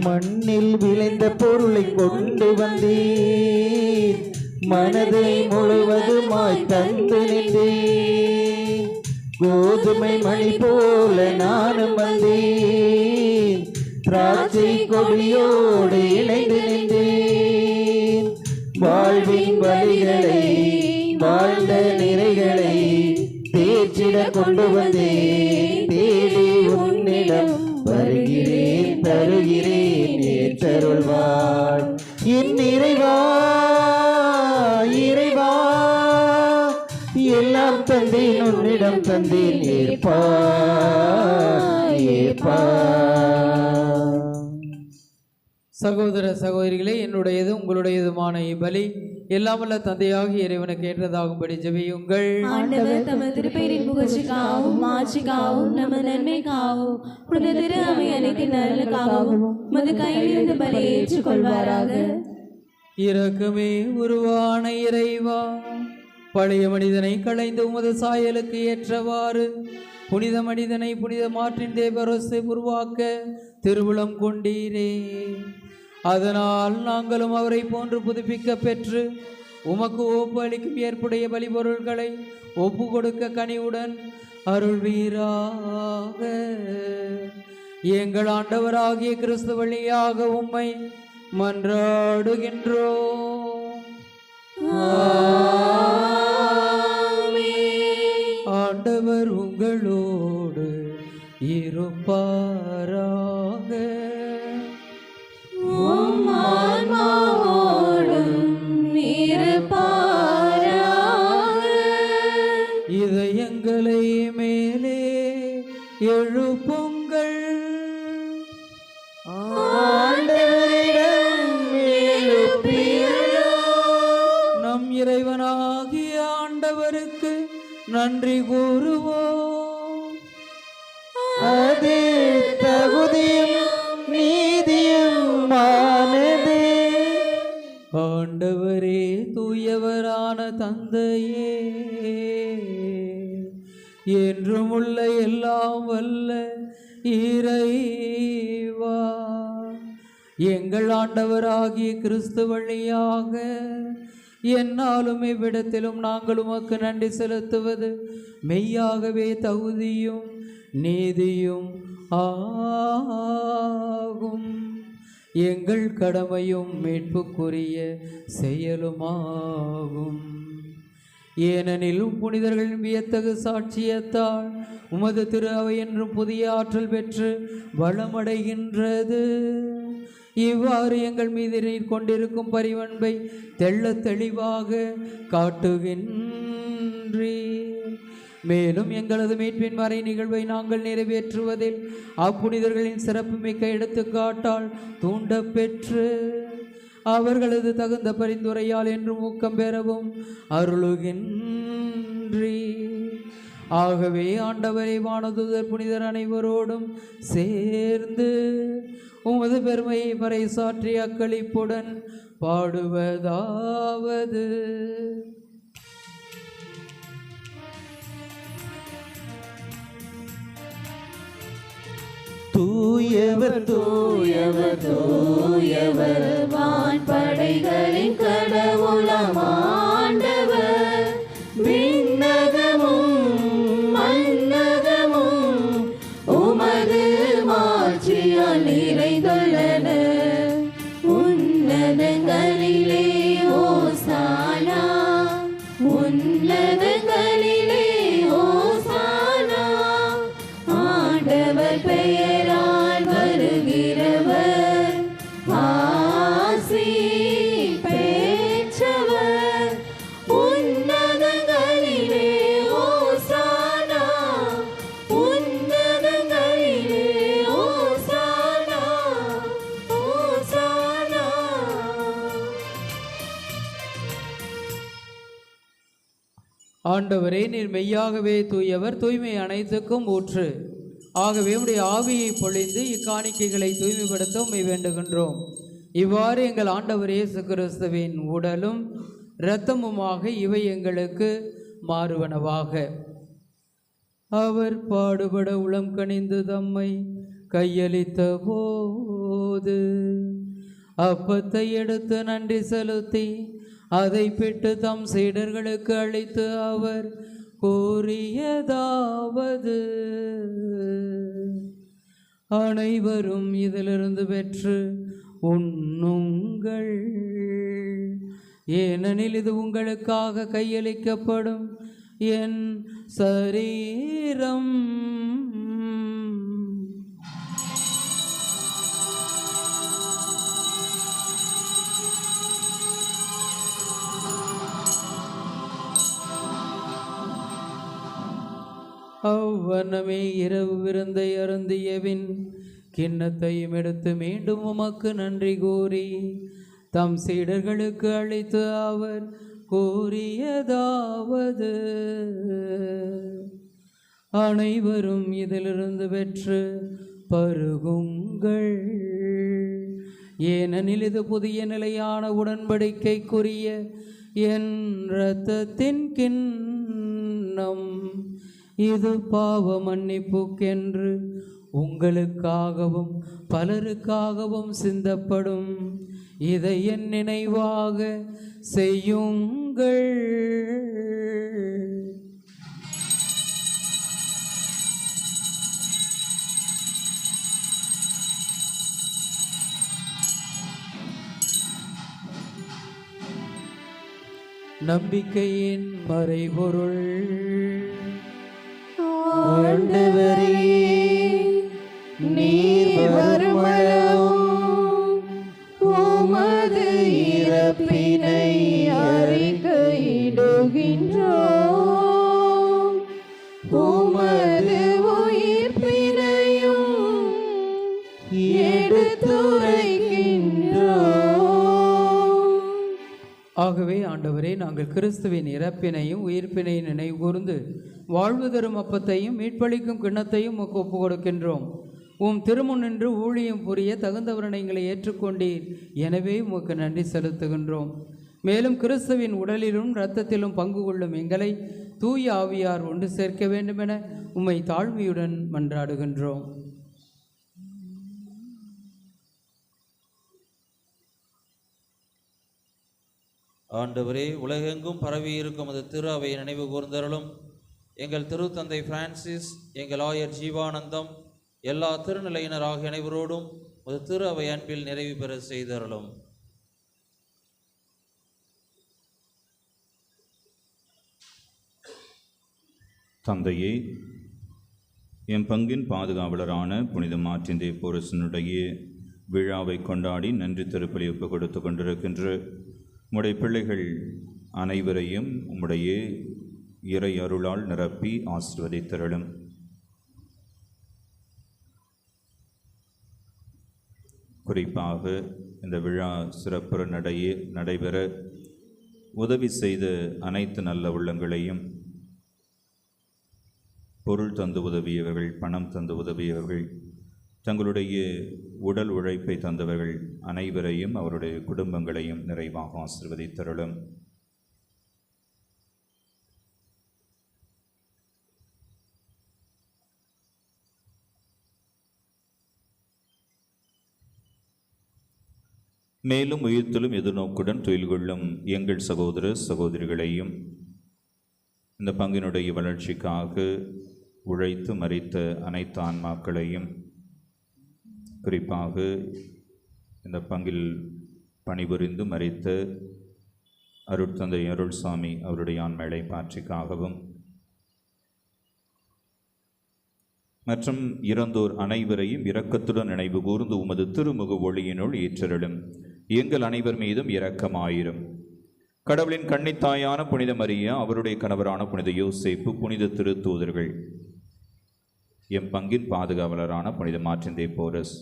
மண்ணில் விளைந்த பொருளை கொண்டு வந்தேன் மனதை முழுவதுமாய் தந்து நின்றேன் கோதுமை மணி போல நானும் வந்தேன் திராட்சை கொடியோடு இணைந்து நின்றேன் வாழ்வின் வழிகளை வாழ்ந்த நிறைகளை தேர்ச்சிட கொண்டு வந்தேன் தேடி உன்னிடம் வருகிறேன் தருகிறேன் ஏற்றருள்வாய் என் இறைவா இறைவா எல்லாம் தந்தேன் உன்னிடம் தந்தேன் ஏற்பா ஏற்பா. சகோதர சகோதரிகளே, என்னுடையது உங்களுடையதுமான இப்பலி எல்லாமல்ல தந்தையாகிய இறைவனுக்கு ஏற்றதாகும்படி ஜெபியுங்கள். ஆண்டவர் தமது திருப்பெயரின் புகழ்ச்சிக்காகவும் மாட்சிக்காகவும் நமது நன்மைக்காகவும் புனித திரு அவை அனைத்தின் நலனுக்காகவும் உமது கையிலிருந்து பலியை ஏற்றுக்கொள்வாராக. இரக்கமே உருவான இறைவா, பழைய மனிதனை களைந்து உமது சாயலுக்கு ஏற்றவாறு புனித மனிதனை புனித மாற்றின் தேவரசு உருவாக்க திருவுளம் கொண்டீரே. அதனால் நாங்களும் அவரை போன்று புதுப்பிக்க பெற்று உமக்கு ஒப்பு அளிக்கும் ஏற்புடைய பலிபொருள்களை ஒப்பு கொடுக்க கனிவுடன் அருள்வீராக. எங்கள் ஆண்டவராகிய கிறிஸ்து வழியாக உம்மை மன்றாடுகின்றோம். ஆண்டவர் உங்களோடு இருப்பாராக. உம் ஆன்மாவோடும் இருப்பாராக. இதயங்களை மேலே எழுப்புங்கள். நம் இறைவனாகிய ஆண்டவருக்கு நன்றி கூறுவோம். அது தகுதியும் நீதியுமானது. ஆண்டவரே, தூயவரான தந்தையே, என்றும் உள்ள எல்லாம் வல்ல இறைவா, எங்கள் ஆண்டவராகிய கிறிஸ்து வழியாக என்னாலும் இவ்விடத்திலும் நாங்கள் உமக்கு நன்றி செலுத்துவது மெய்யாகவே தகுதியும் நீதியும் ஆகும். எங்கள் கடமையும் மீட்புக்குரிய செயலுமாகும். ஏனெனில் புனிதர்களின் வியத்தகு சாட்சியத்தால் உமது திரு அவை என்றும் புதிய ஆற்றல் பெற்று வளமடைகின்றது. இவ்வாறு எங்கள் மீது நீர் கொண்டிருக்கும் பரிவன்பை தெள்ளத் தெளிவாக காட்டுகின்றீர். மேலும் எங்களது மீட்பின் மறை நிகழ்வை நாங்கள் நிறைவேற்றுவதில் அப்புனிதர்களின் சிறப்புமிக்க எடுத்துக்காட்டால் தூண்ட பெற்று அவர்களது தகுந்த பரிந்துரையால் என்றும் ஊக்கம் பெறவும் அருளுகின்றீர். ஆகவே ஆண்டவரை வானதூதர் புனிதர் அனைவரோடும் சேர்ந்து உமது பெருமையை பறைசாற்றி அக்களிப்புடன் பாடுவதாவது: தூயவர் தூயவர் தூயவர் வான்படைகளின் கடவுளாம் ஆண்டவர், விண்ணகமும் மண்ணகமும் உமது மாட்சியால் நிறைந்துள்ளன. உன்னதங்களிலே ஓசானா, உன்னதங்களிலே ஓசானா. ஆண்டவரே, நீர் மெய்யாகவே தூயவர், தூய்மை அனைத்துக்கும் ஊற்று. ஆகவே உடைய ஆவியை பொழிந்து இக்காணிக்கைகளை தூய்மைப்படுத்த உம்மை வேண்டுகின்றோம். இவ்வாறு எங்கள் ஆண்டவர் இயேசு கிறிஸ்துவின் உடலும் இரத்தமுமாக இவை எங்களுக்கு மாறுவனவாக. அவர் பாடுபட உளம் கனிந்து தம்மை கையளித்த போது அப்பத்தை எடுத்து நன்றி செலுத்தி அதை பெற்று தம் சீடர்களுக்கு அளித்து அவர் கூறியதாவது: அனைவரும் இதிலிருந்து பெற்று உண்ணுங்கள், ஏனெனில் இது உங்களுக்காக கையளிக்கப்படும் என் சரீரம். அவ்வண்ணமே இரவு விருந்தை அருந்தியபின் கிண்ணத்தையும் எடுத்து மீண்டும் உமக்கு நன்றி கூறி தம் சீடர்களுக்கு அளித்து அவர் கூறியதாவது: அனைவரும் இதிலிருந்து பெற்று பருகுங்கள், ஏனெனில் இது புதிய நிலையான உடன்படிக்கைக்குரிய என் இரத்தத்தின் கிண்ணம். இது பாவ மன்னிப்புக்கென்று உங்களுக்காகவும் பலருக்காகவும் சிந்தப்படும். இதை என் நினைவாக செய்யுங்கள். நம்பிக்கையின் மறைபொருள். ஆண்டவரே, நீர் வருமளவும் உமது இறப்பினை அறிக்கையிடுகின்றோம், உமது உயிர்ப்பினையும் எடுத்துரைக்கின்றோம். ஆகவே ஆண்டவரே, நாங்கள் கிறிஸ்துவின் இறப்பினையும் உயிர்ப்பினையும் நினைவு கூர்ந்து வாழ்வு தரும் அப்பத்தையும் மீட்பளிக்கும் கிண்ணத்தையும் உமக்கு ஒப்புக் கொடுக்கின்றோம். உம் திருமுன் நின்று ஊழியம் புரிய தகுந்தவரை எங்களை ஏற்றுக்கொண்டீர், எனவே உமக்கு நன்றி செலுத்துகின்றோம். மேலும் கிறிஸ்துவின் உடலிலும் இரத்தத்திலும் பங்கு கொள்ளும் எங்களை தூய ஆவியார் ஒன்று சேர்க்க வேண்டுமென உம்மை தாழ்மையுடன் மன்றாடுகின்றோம். ஆண்டவரே, உலகெங்கும் பரவி இருக்கும் அது திரு அவை நினைவு கூர்ந்தருளும். எங்கள் திருத்தந்தை பிரான்சிஸ், எங்கள் ஆயர் ஜீவானந்தம், எல்லா திருநிலையினர் ஆகிய அனைவரோடும் ஒரு திரு அவை அன்பில் நிறைவு பெற செய்தருளும். தந்தையே, என் பங்கின் பாதுகாவலரான புனித மார்ட்டின் தேப்போரசனுடைய விழாவை கொண்டாடி நன்றி திருப்பலி ஒப்புக் கொடுத்து கொண்டிருக்கின்ற உம்முடைய பிள்ளைகள் அனைவரையும் உம்முடைய இறை அருளால் நிரப்பி ஆசீர்வதித்தருளும். குறிப்பாக இந்த விழா சிறப்புற நடைபெற உதவி செய்த அனைத்து நல்ல உள்ளங்களையும், பொருள் தந்து உதவியவர்கள், பணம் தந்து உதவியவர்கள், தங்களுடைய உடல் உழைப்பை தந்தவர்கள் அனைவரையும் அவருடைய குடும்பங்களையும் நிறைவாக ஆசீர்வதித்தருளும். மேலும் உயிர்த்தலும் எதிர்நோக்குடன் தொழில் கொள்ளும் எங்கள் சகோதர சகோதரிகளையும், இந்த பங்கினுடைய வளர்ச்சிக்காக உழைத்து மரித்த அனைத்து ஆன்மாக்களையும், குறிப்பாக இந்த பங்கில் பணிபுரிந்து மரித்த அருட்தந்தை அருள்சாமி அவருடைய ஆன்மேளை பாற்றிக்காகவும் மற்றும் இறந்தோர் அனைவரையும் இரக்கத்துடன் நினைவு கூர்ந்து உமது திருமுக ஒளியினுள் ஏற்றருளும். எங்கள் அனைவர் மீதும் இரக்கமாயிரும். கடவுளின் கன்னித்தாயான புனித மரியா, அவருடைய கணவரான புனித யோசேப்பு, புனித திருத்தூதர்கள், எம் பங்கின் பாதுகாவலரான புனித மார்ட்டின் தேப்போரஸ்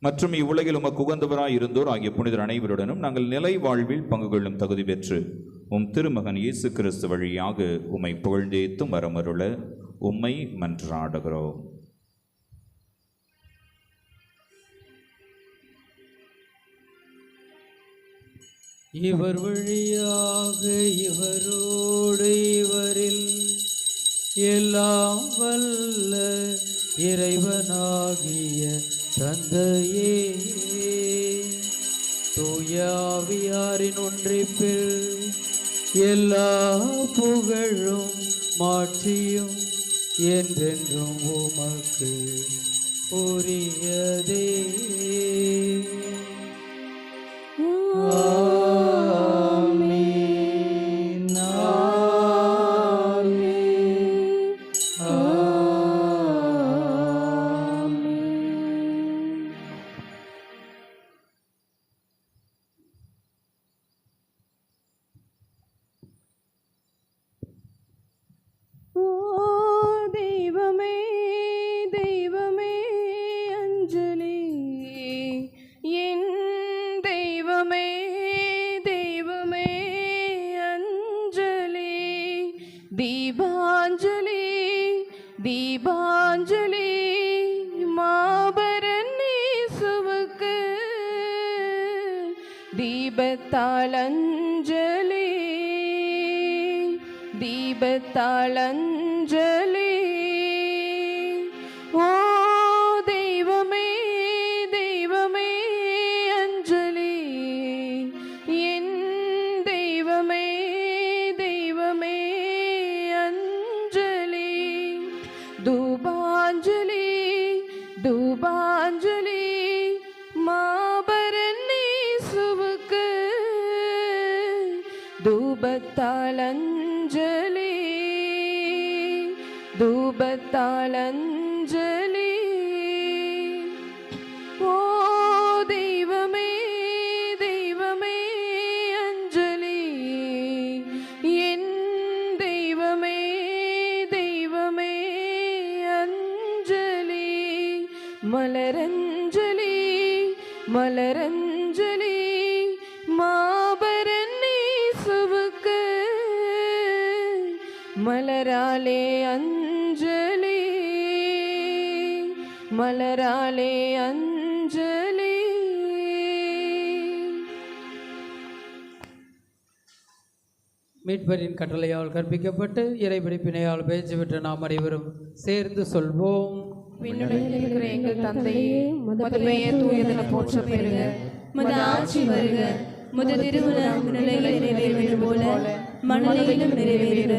மற்றும் இவ்வுலகில் உமக்கு உகந்தவராய் இருந்தோர் ஆகிய புனிதர் அனைவருடனும் நாங்கள் நிலை வாழ்வில் பங்கு கொள்ளும் தகுதி பெற்று உம் திருமகன் இயேசு கிறிஸ்து வழியாக உம்மை புகழ்ந்தேத்தும் வரமருள உம்மை மன்றாடுகிறோம். இவர் வழியாக இவரோடு இவரில் எல்லாம் வல்ல இறைவனாகிய தந்தையே, தூய ஆவியாரின் ஒன்றிப்பில் எல்லா புகழும் மாட்சியும் என்றென்றும் உமக்கு உரியதே. ஆமென், ஆமென், ஆமென். ஓ தெய்வமே தெய்வமே அஞ்சலி, என் தெய்வமே தெய்வமே அஞ்சலி, தீபாஞ்சலி தீபாஞ்சலி மாபரன் இயேசுவுக்கு தீபத்தால் அஞ்சலி தீபத்தால் அஞ்சலி. ஓ தெய்வமே தெய்வமே அஞ்சலி, என் தெய்வமே தெய்வமே அஞ்சலி, தூபாஞ்சலி தூபாஞ்சலி மாபரன் இயேசுவுக்கு தூபத்தால் அஞ்சலி தூபத்தால் அஞ்சலி. ஓ தெய்வமே தெய்வமே அஞ்சலி, என் தெய்வமே தெய்வமே அஞ்சலி, மலரஞ்சலி மலரஞ்சலி மாபரன் இயேசுவுக்கு மலராலே அஞ்சலி மலராலே அஞ்சலி. மீட்பரின் கட்டளையால் கற்பிக்கப்பட்டு இறைபிடிப்பினையால் பேச்சு பெற்ற நாம் அனைவரும் சேர்ந்து சொல்வோம். விண்ணுலகில் இருக்கிற எங்கள் தந்தையே, உமது பெயர் தூயதென போற்றப் பெறுக. உமது ஆட்சி வருக. உமது திருவுளம் நிலையில் நிறைவேறுவது போல மண்ணுலகிலும் நிறைவேறுக.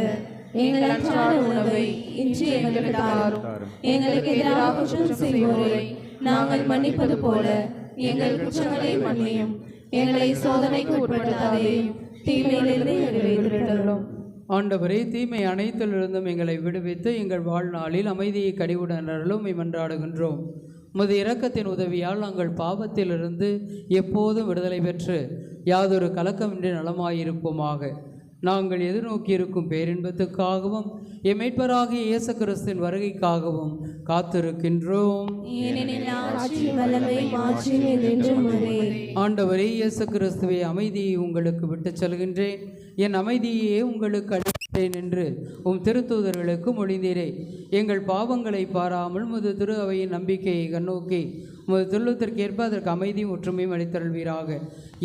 எங்கள் அன்றாட உணவை இன்று எங்களுக்கு தாரும். எங்களுக்கு எதிராக குற்றம் செய்வோரை நாங்கள் மன்னிப்பது போல எங்கள் குற்றங்களை மன்னியும். எங்களை சோதனைக்கு உட்படுத்தாதேயும், தீமையிலிருந்து எங்களை விடுவித்தருளும். ஆண்டவரே, தீமை அனைத்திலிருந்தும் எங்களை விடுவித்து எங்கள் வாழ்நாளில் அமைதியை கனிவுடன் அருளும் மன்றாடுகின்றோம். உமது இரக்கத்தின் உதவியால் நாங்கள் பாவத்திலிருந்து எப்போதும் விடுதலை பெற்று யாதொரு கலக்கமின்றி நலமாயிருப்போமாக. நாங்கள் எதிர்நோக்கியிருக்கும் பேரின்பத்துக்காகவும் எம் மீட்பராகிய இயேசு கிறிஸ்துவின் வருகைக்காகவும் காத்திருக்கின்றோம். ஆண்டவரே இயேசு கிறிஸ்துவே, அமைதியை உங்களுக்கு விட்டுச் செல்கின்றேன், என் அமைதியே உங்களுக்கு அளிக்கிறேன் என்று உம் திருத்தூதர்களுக்கு மொழிந்தீரே. எங்கள் பாவங்களை பாராமல் உமது திரு அவையின் நம்பிக்கையை கண்ணோக்கி உமது துள்ளத்திற்கு ஏற்ப அதற்கு அமைதியும் ஒற்றுமையும் அளித்தருள்வீராக.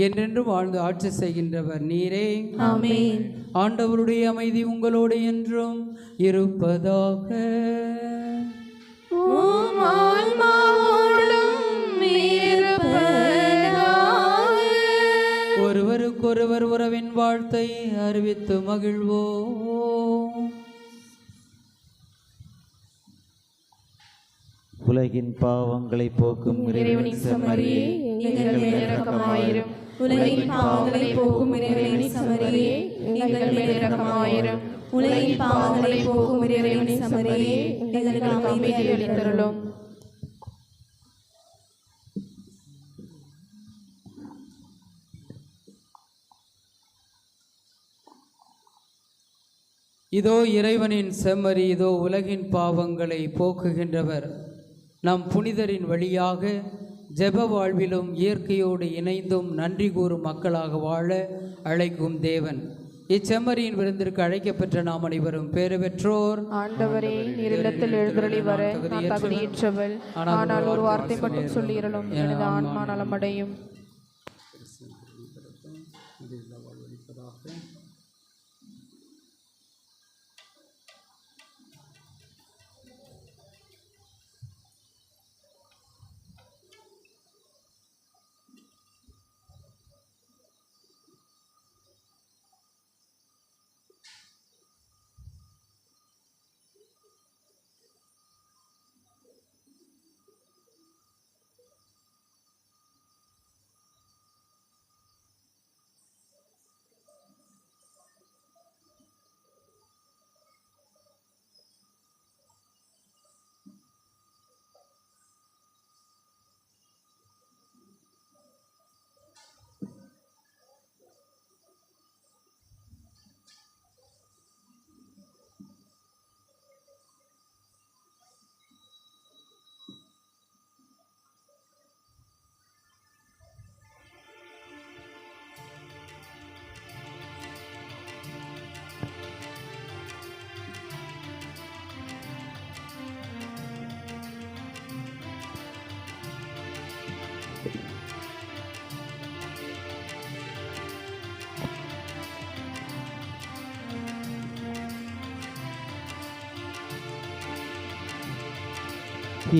என்றென்று வாழ்ந்து ஆட்சி செய்கின்றவர் நீரே. ஆமென். ஆண்டவருடைய அமைதி உங்களோடு என்றும் இருப்பதாக. உம் ஆன்மாவோடும் இருப்பதாக. ஒருவருக்கொருவர் உறவின் வாழ்த்தை அறிவித்து மகிழ்வோம். உலகின் பாவங்களை போக்கும் இறைவனின் செம்மறியே, எங்கள் மேல் இரக்கமாயிரும். உலகின் பாவங்களை போக்கும் இறைவனின் செம்மறியே, எங்கள் மேல் இரக்கமாயிரும். உலகின் பாவங்களை போக்கும் இறைவனின் செம்மறியே, எங்களுக்கு அமைதி அளித்தருளும். இதோ இறைவனின் செம்மறி, இதோ உலகின் பாவங்களை போக்குகின்றவர். நம் புனிதரின் வழியாக ஜெப வாழ்விலும் இயற்கையோடு இணைந்தும் நன்றி கூறும் மக்களாக வாழ அழைக்கும் தேவன். இச்செம்மறியின் விருந்திற்கு அழைக்கப்பெற்ற நாம் அனைவரும் பேறு பெற்றோர். ஆண்டவரே, நீர் இல்லத்தில் எழுந்தருளி வர நான் தகுதியற்றவள். ஆனால் ஒரு வார்த்தை மட்டும் சொல்லிரலும், எனது ஆன்மா நலமடையும்.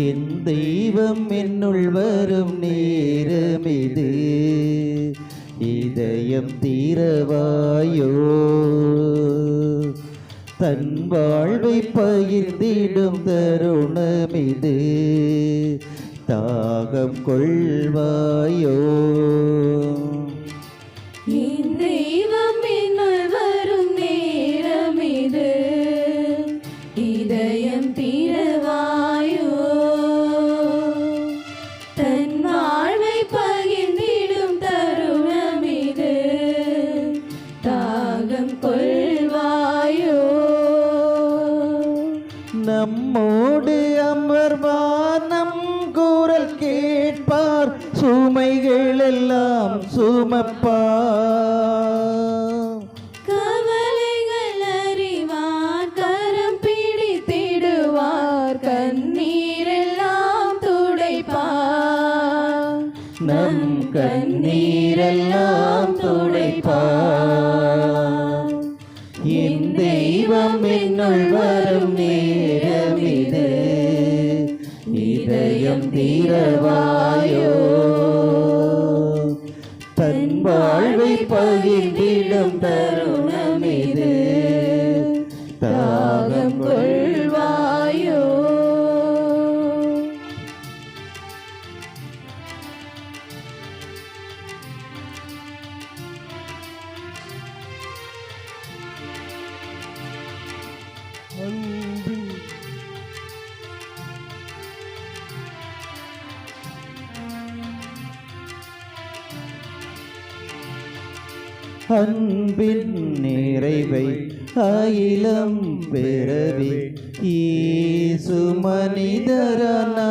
என் தெய்வம் என்னுள் வரும் நேரமிது, இதயம் தீரவாயோ. தன் வாழ்வை பகிர்ந்திடும் தருணமிது, தாகம் கொள்வாயோ. தெய்வம் என்னுள் வரும் நேரமிது, இதயம் தீரவாயோ. தன் வாழ்வை பகிர்ந்திடும் தருணமிது, தாகம் கொள்வாயோ. நம்மோடு அமர்வார், நம் குரல் கேட்பார், சுமைகள் எல்லாம் சுமப்பார். கவலைகள் அறிவார், கரம் பிடித்திடுவார், கண்ணீரெல்லாம் துடைப்பார். நம் கண்ணீரெல்லாம் துடைப்பார். என் தெய்வம் என்னுள் வரும் நேரமிது, இதயம் தீரவாயோ. தன் வாழ்வை பகிர்ந்திடும் தருணமிது, தாகம் கொள்வாயோ. அன்பின் நிறைவை அகிலம் பெறவே இயேசு மனிதரானா.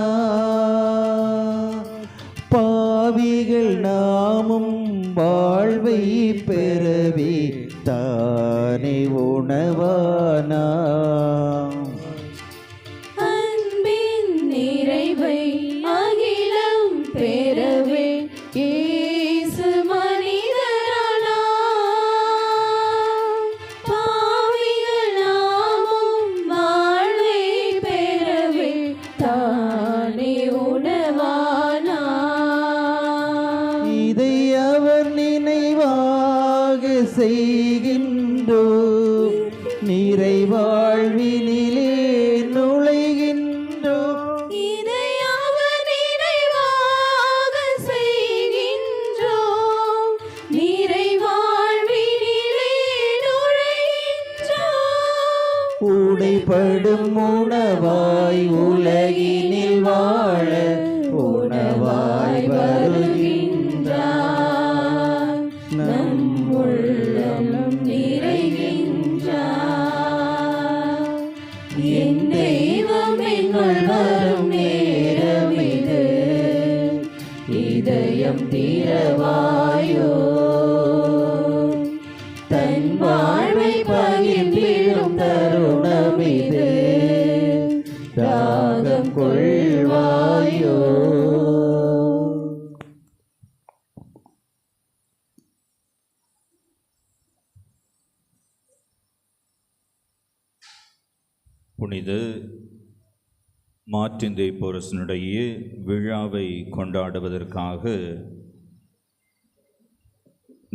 பாவிகள் நாமும் வாழ்வை பெறவே தானே உணவானா. அன்பின் நிறைவை அகிலம் பெறவே இயேசு மனிதரானார். பாவிகள் நாமும் வாழ்வை பெறவே தானே உணவானார். இதை அவர் நினைவாக செய்கின்றோம், நிறைவாழ்வினிலே நுழைகின்றோம். இதை அவர் நினைவாக செய்கின்றோம், நிறைவாழ்வினிலே நுழைகின்றோம். உடைபடும் உணவாய் உலகினில் வாழ உணவாய் வருகின்றார். நம் உள்ளம் நிறைகின்றார். என் தெய்வம் என்னுள் வரும் நேரமிது, இதயம் தீரவாயோ. தன் தருணமிது ராகம் கொள்வாயோ. புனித மார்ட்டின் தேப்போரசனுடைய விழாவை கொண்டாடுவதற்காக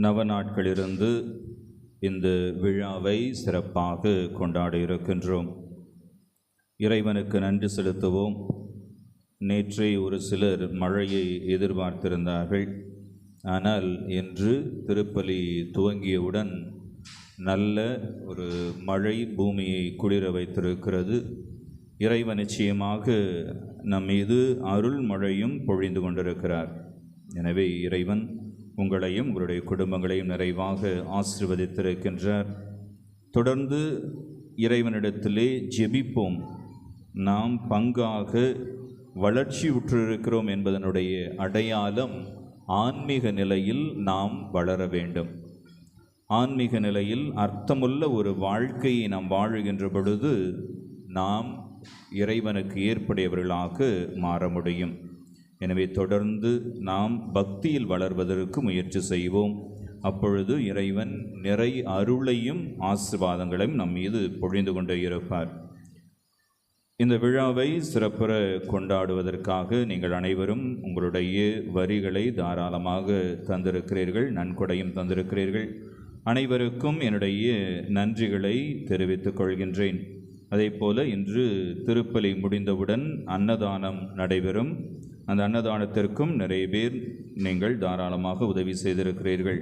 நவநாட்களிலிருந்து இந்த விழாவை சிறப்பாக கொண்டாட இருக்கின்றோம். இறைவனுக்கு நன்றி செலுத்துவோம். நேற்றே ஒரு சிலர் மழையை எதிர்பார்த்திருந்தார்கள். ஆனால் இன்று திருப்பலி துவங்கியவுடன் நல்ல ஒரு மழை பூமியை குளிர வைத்திருக்கிறது. இறைவன் நிச்சயமாக நம் மீது அருள் மழையும் பொழிந்து கொண்டிருக்கிறார். எனவே இறைவன் உங்களையும் உங்களுடைய குடும்பங்களையும் நிறைவாக ஆசீர்வதித்திருக்கின்றார். தொடர்ந்து இறைவனிடத்திலே ஜெபிப்போம். நாம் பங்காக வளர்ச்சி உற்றிருக்கிறோம் என்பதனுடைய அடையாளம் ஆன்மீக நிலையில் நாம் வளர வேண்டும். ஆன்மீக நிலையில் அர்த்தமுள்ள ஒரு வாழ்க்கையை நாம் வாழுகின்ற பொழுது நாம் இறைவனுக்கு ஏற்புடையவர்களாக மாற முடியும். எனவே தொடர்ந்து நாம் பக்தியில் வளர்வதற்கு முயற்சி செய்வோம். அப்பொழுது இறைவன் நிறை அருளையும் ஆசீர்வாதங்களையும் நம் மீது பொழிந்து கொண்டே இருப்பார். இந்த விழாவை சிறப்புற கொண்டாடுவதற்காக நீங்கள் அனைவரும் உங்களுடைய வரிகளை தாராளமாக தந்திருக்கிறீர்கள், நன்கொடையும் தந்திருக்கிறீர்கள். அனைவருக்கும் என்னுடைய நன்றிகளை தெரிவித்துக் கொள்கின்றேன். அதே போல இன்று திருப்பலி முடிந்தவுடன் அன்னதானம் நடைபெறும். அந்த அன்னதானத்திற்கும் நிறைய பேர் நீங்கள் தாராளமாக உதவி செய்திருக்கிறீர்கள்.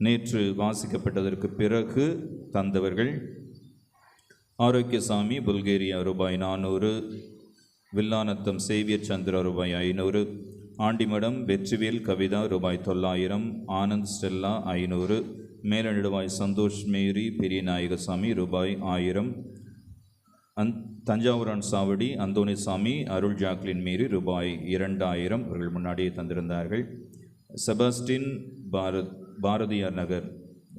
நேற்று வாசிக்கப்பட்டதற்கு பிறகு தந்தவர்கள் ஆரோக்கியசாமி புல்கேரியா ரூபாய் 400, வில்லானத்தம் சேவியர் சந்திரா ரூபாய் 500, ஆண்டிமடம் வெற்றிவேல் கவிதா ரூபாய் 900, ஆனந்த் ஸ்டெல்லா 500, மேலநிடுவாய் சந்தோஷ் மேரி பெரிய நாயகசாமி ரூபாய் 1000, தஞ்சாவூரான் சாவடி அந்தோனிசாமி அருள் ஜாக்லின் மேரி ரூபாய் 2000 அவர்கள் முன்னாடியே தந்திருந்தார்கள். செபாஸ்டின் பாரதியார் நகர்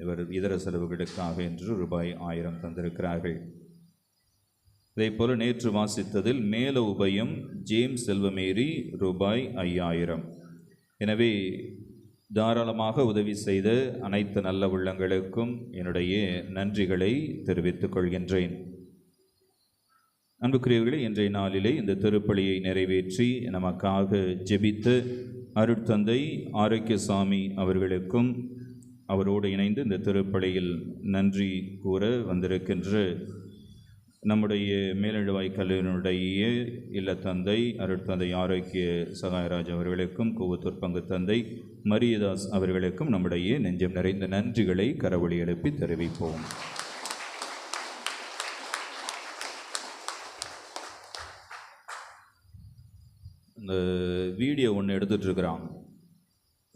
இவர் இதர செலவுகளுக்காக என்று ரூபாய் 1000 தந்திருக்கிறார்கள். இதேபோல நேற்று வாசித்ததில் மேல உபயம் ஜேம்ஸ் செல்வமேரி ரூபாய் 5000. எனவே தாராளமாக உதவி செய்த அனைத்து நல்ல உள்ளங்களுக்கும் என்னுடைய நன்றிகளை தெரிவித்துக் கொள்கின்றேன். அன்புக்குரியவர்களே, இன்றைய நாளிலே இந்த திருப்பலியை நிறைவேற்றி நமக்காக ஜெபித்து அருட்தந்தை ஆரோக்கியசாமி அவர்களுக்கும் அவரோடு இணைந்து இந்த திருப்பலியில் நன்றி கூற வந்திருக்கின்ற நம்முடைய மேலெழுவாய் கல்லூரியினுடைய இல்லத்தந்தை அருட்தந்தை ஆரோக்கிய சகாயராஜ் அவர்களுக்கும் கூவத்தூர் பங்கு தந்தை மரியதாஸ் அவர்களுக்கும் நம்முடைய நெஞ்சம் நிறைந்த நன்றிகளை கரவொலி எழுப்பி தெரிவிப்போம். இந்த வீடியோ ஒன்று எடுத்துட்ருக்குறான்.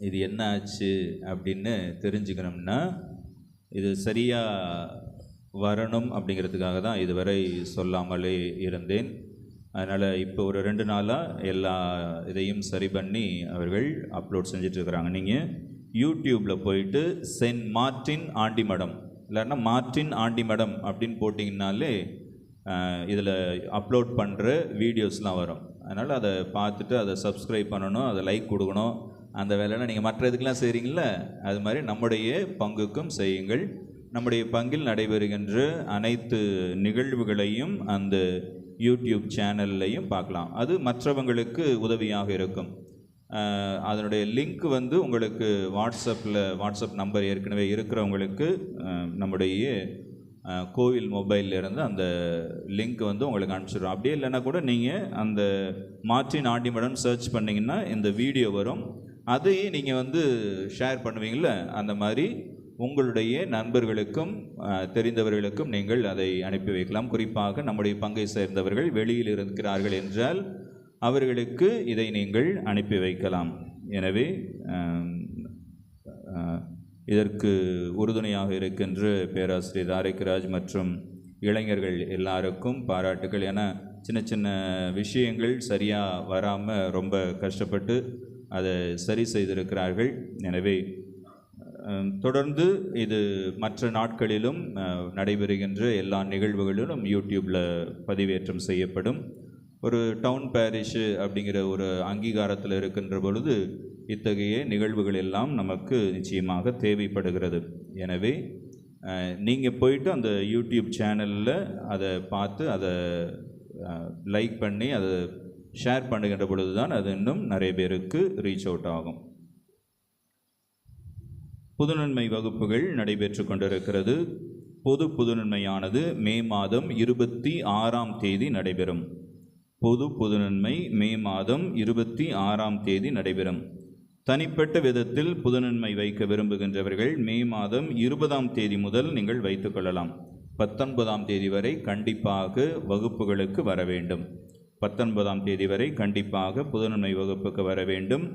இது என்ன ஆச்சு அப்படின்னு தெரிஞ்சுக்கணும்னா இது சரியாக வரணும் அப்படிங்கிறதுக்காக தான் இதுவரை சொல்லாமலே இருந்தேன். அதனால் இப்போ ஒரு 2 நாளாக எல்லா இதையும் சரி பண்ணி அவர்கள் அப்லோட் செஞ்சிட்ருக்கிறாங்க. நீங்கள் யூடியூப்பில் போயிட்டு சென்ட் மார்ட்டின் ஆண்டிமடம் இல்லைன்னா மார்ட்டின் ஆண்டிமடம் அப்படின்னு போட்டிங்கனாலே இதில் அப்லோட் பண்ணுற வீடியோஸ்லாம் வரும். அதனால் அதை பார்த்துட்டு அதை சப்ஸ்கிரைப் பண்ணணும், அதை லைக் கொடுக்கணும். அந்த வேலையெல்லாம் நீங்கள் மற்ற இதுக்கெல்லாம் செய்கிறீங்கள, அது மாதிரி நம்முடைய பங்குக்கும் செய்யுங்கள். நம்முடைய பங்கில் நடைபெறுகின்ற அனைத்து நிகழ்வுகளையும் அந்த யூடியூப் சேனல்லையும் பார்க்கலாம். அது மற்றவங்களுக்கு உதவியாக இருக்கும். அதனுடைய லிங்க் வந்து உங்களுக்கு வாட்ஸ்அப் நம்பர் ஏற்கனவே இருக்கிறவங்களுக்கு நம்முடைய கோவில் மொபைலில் இருந்து அந்த லிங்க் வந்து உங்களுக்கு அனுப்பிச்சிடும். அப்படியே இல்லைன்னா கூட நீங்கள் அந்த மார்ட்டின் ஆண்டிமடம் சர்ச் பண்ணிங்கன்னா இந்த வீடியோ வரும். அதையும் நீங்கள் வந்து ஷேர் பண்ணுவீங்கள, அந்த மாதிரி உங்களுடைய நண்பர்களுக்கும் தெரிந்தவர்களுக்கும் நீங்கள் அதை அனுப்பி வைக்கலாம். குறிப்பாக நம்முடைய பங்கை சேர்ந்தவர்கள் வெளியில் இருக்கிறார்கள் என்றால் அவர்களுக்கு இதை நீங்கள் அனுப்பி வைக்கலாம். எனவே இதற்கு உறுதுணையாக இருக்கின்ற பேராசிரியர் ஆரோக்கியராஜ் மற்றும் இளைஞர்கள் எல்லாருக்கும் பாராட்டுகள். ஏன்னா சின்ன சின்ன விஷயங்கள் சரியாக வராமல் ரொம்ப கஷ்டப்பட்டு அதை சரி செய்திருக்கிறார்கள். எனவே தொடர்ந்து இது மற்ற நாட்களிலும் நடைபெறுகின்ற எல்லா நிகழ்வுகளிலும் யூடியூப்பில் பதிவேற்றம் செய்யப்படும். ஒரு டவுன் பேரிஷு அப்படிங்கிற ஒரு அங்கீகாரத்தில் இருக்கின்ற பொழுது இத்தகைய நிகழ்வுகள் எல்லாம் நமக்கு நிச்சயமாக தேவைப்படுகிறது. எனவே நீங்கள் போயிட்டு அந்த யூடியூப் சேனலில் அதை பார்த்து அதை லைக் பண்ணி அதை ஷேர் பண்ணுகின்ற பொழுது தான் அது இன்னும் நிறைய பேருக்கு ரீச் அவுட் ஆகும். புதுநன்மை வகுப்புகள் நடைபெற்று கொண்டிருக்கிறது. பொது புதுநன்மையானது மே மாதம் 26ஆம் தேதி நடைபெறும். பொது புதுநன்மை மே மாதம் 26ஆம் தேதி நடைபெறும். தனிப்பட்ட விதத்தில் புதுநன்மை வைக்க விரும்புகின்றவர்கள் மே மாதம் 20ஆம் தேதி முதல் நீங்கள் வைத்துக் கொள்ளலாம். 19ஆம் தேதி வரை கண்டிப்பாக வகுப்புகளுக்கு வர வேண்டும். 19ஆம் தேதி வரை கண்டிப்பாக புதுநன்மை வகுப்புக்கு வர வேண்டும்.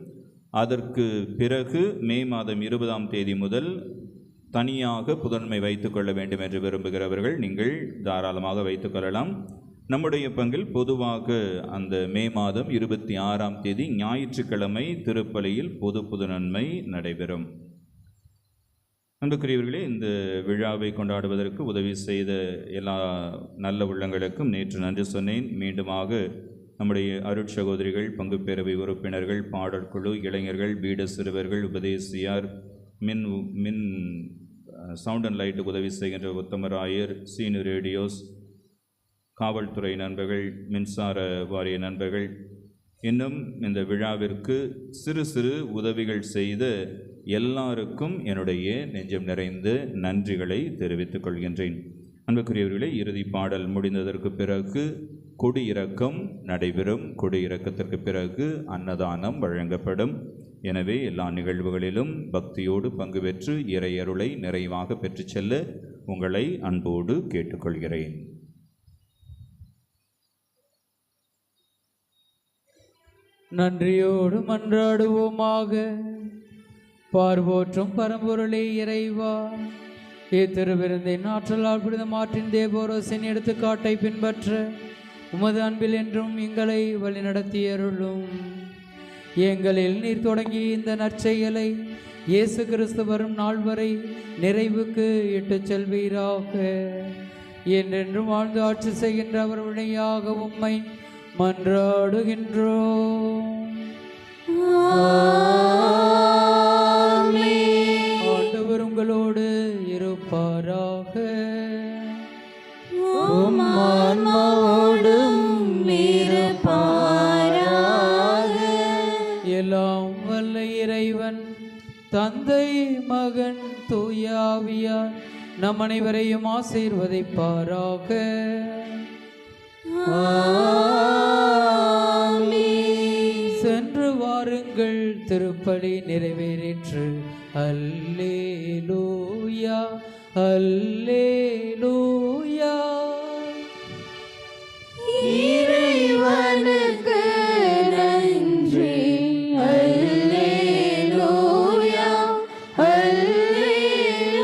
அதற்கு பிறகு மே மாதம் 20ஆம் தேதி முதல் தனியாக புதுநன்மை வைத்துக் கொள்ள வேண்டும் என்று விரும்புகிறவர்கள் நீங்கள் தாராளமாக வைத்துக்கொள்ளலாம். நம்முடைய பங்கில் பொதுவாக அந்த மே மாதம் 26ஆம் தேதி ஞாயிற்றுக்கிழமை திருப்பலியில் பொது புதுநன்மை நடைபெறும். அன்புக்குரியவர்களே, இந்த விழாவை கொண்டாடுவதற்கு உதவி செய்த எல்லா நல்ல உள்ளங்களுக்கும் நேற்று நன்றி சொன்னேன். மீண்டுமாக நம்முடைய அருட்சகோதரிகள், பங்கு பேரவை உறுப்பினர்கள், பாடற்குழு, இளைஞர்கள், பீட சிறுவர்கள், உபதேசியார், மின் சவுண்ட் அண்ட் லைட்டுக்கு உதவி செய்கின்ற உத்தமராயர், சீனு ரேடியோஸ், காவல்துறை நண்பர்கள், மின்சார வாரிய நண்பர்கள், இன்னும் இந்த விழாவிற்கு சிறு சிறு உதவிகள் செய்த எல்லாருக்கும் என்னுடைய நெஞ்சம் நிறைந்த நன்றிகளை தெரிவித்துக் கொள்கின்றேன். அன்புக்குரியவர்களே, இறுதி பாடல் முடிந்ததற்கு பிறகு கொடியிறக்கம் நடைபெறும். கொடியிறக்கத்திற்கு பிறகு அன்னதானம் வழங்கப்படும். எனவே எல்லா நிகழ்வுகளிலும் பக்தியோடு பங்கு பெற்று இறையருளை நிறைவாக பெற்று செல்ல உங்களை அன்போடு கேட்டுக்கொள்கிறேன். நன்றியோடு மன்றாடுவோமாக. பார்வோற்றும் பரம்பொருளே இறைவா, இத்திருவிருந்தின் ஆற்றலால் புனித மார்ட்டின் தேபோரோஸின் எடுத்துக்காட்டை பின்பற்ற உமது அன்பில் என்றும் எங்களை வழிநடத்தியருளும். எங்களில் நீர் தொடங்கி இந்த நற்செயலை இயேசு கிறிஸ்து வரும் நாள் வரை நிறைவுக்கு இட்டுச் செல்வீராக. என்றென்றும் வாழ்ந்து ஆட்சி செய்கின்ற அவர் வழியாக உம்மை மன்றாடுகின்றோம். ஆண்டவர் உங்களோடு இருப்பாராக. எல்லாம் வல்ல இறைவன் தந்தை, மகன், தூய ஆவியார் நம் அனைவரையும் ஆசீர்வதிப்பாராக. சென்று வாருங்கள், திருப்பலி நிறைவேறிற்று. அல்லேலூயா, அல்லேலூயா. இறைவனுக்கு நன்றி. அல்லேலூயா, அல்லேலூயா.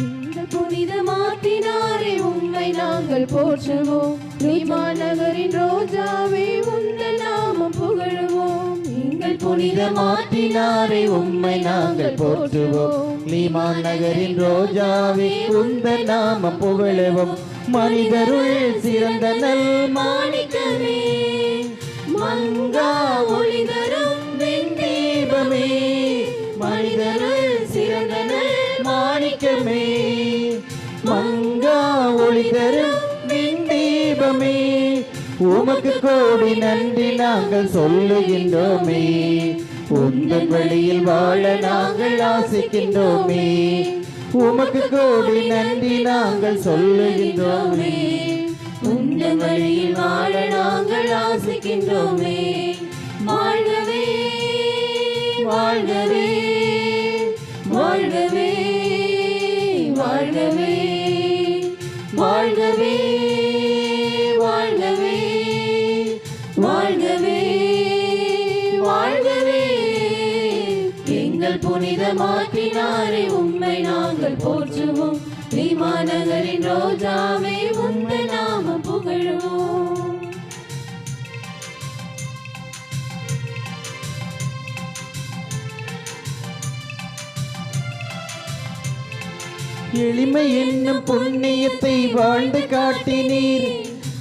இந்த புனித மார்ட்டினாரே உம்மை நாங்கள் போற்றுவோம். லீமா நகரின் ரோஜாவே உந்தன் நாமம் புகழுவோம். எங்கள் புனித மார்ட்டினாரே உம்மை நாங்கள் போற்றுவோம். லீமா நகரின் ரோஜாவே உந்தன் நாமம் புகழுவோம். மனிதருள் சிறந்த நல் மாணிக்கமே, மங்கா ஒளி தரும் வெண்தீபமே, மனிதருள் சிறந்த நல் மாணிக்கமே, மங்கா ஒளி தரும் விண்தீபமே, உமக்கு கோடி நன்றி நாங்கள் சொல்லுகின்றோமே. உந்தன் வழியில் வாழ நாங்கள் ஆசிக்கின்றோமே. உமக்கு கோடி நன்றி நாங்கள் சொல்லுகின்றோமே. உந்தன் வழியில் வாழ நாங்கள் ஆசிக்கின்றோமே. வாழ்கவே, வாழ்கவே, வாழ்கவே, வாழ்கவே, வாழ்கவே, வாழ்கவே, வாழ்கவே, வாழ்கவே. மாநகரின் ரோஜாவே உந்தன் நாமம் புகழுவோம். எளிமை என்னும் புண்ணியத்தை வாழ்ந்து காட்டினீர்.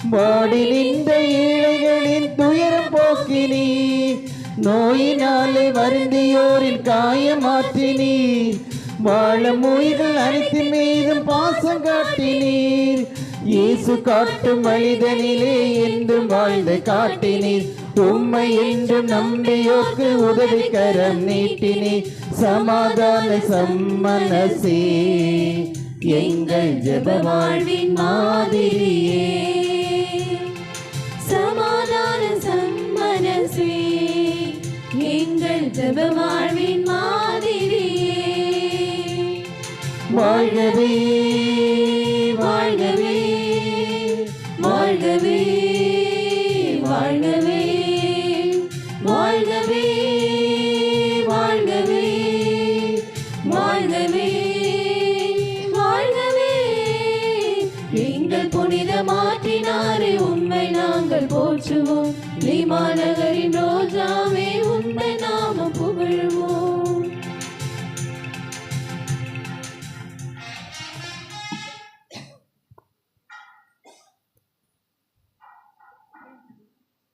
வாடி நின்ற ஏழைகளின் துயரம் போக்கினீர். நோயினாலே வருந்தியோரின் காயமாற்றினீர். வாழும் உயிர்கள் அனைத்தின் மீதும் பாசம் காட்டினீர். இயேசு காட்டும் வழிதனிலே என்றும் வாழ்ந்து காட்டினீர். உம்மை என்றும் நம்பியோர்க்கு உதவி கரம் நீட்டினீர். சமாதான சம்மனசே எங்கள் ஜெப வாழ்வின் மாதிரியே. சமாதான சம்மனசே எங்கள் ஜெப வாழ்வின் மாதிரியே. வாழ்கவே வாழ்கவே வாழ்கவே வாழ்கவே வாழ்கவே வாழ்கவே வாழ்கவே வாழ்கவே. எங்கள் புனித மாற்றினாரே உம்மை நாங்கள் போற்றுவோம். லீமா நகரின் ரோஜாவே உம்மை நாமம் புகழ்வோம்.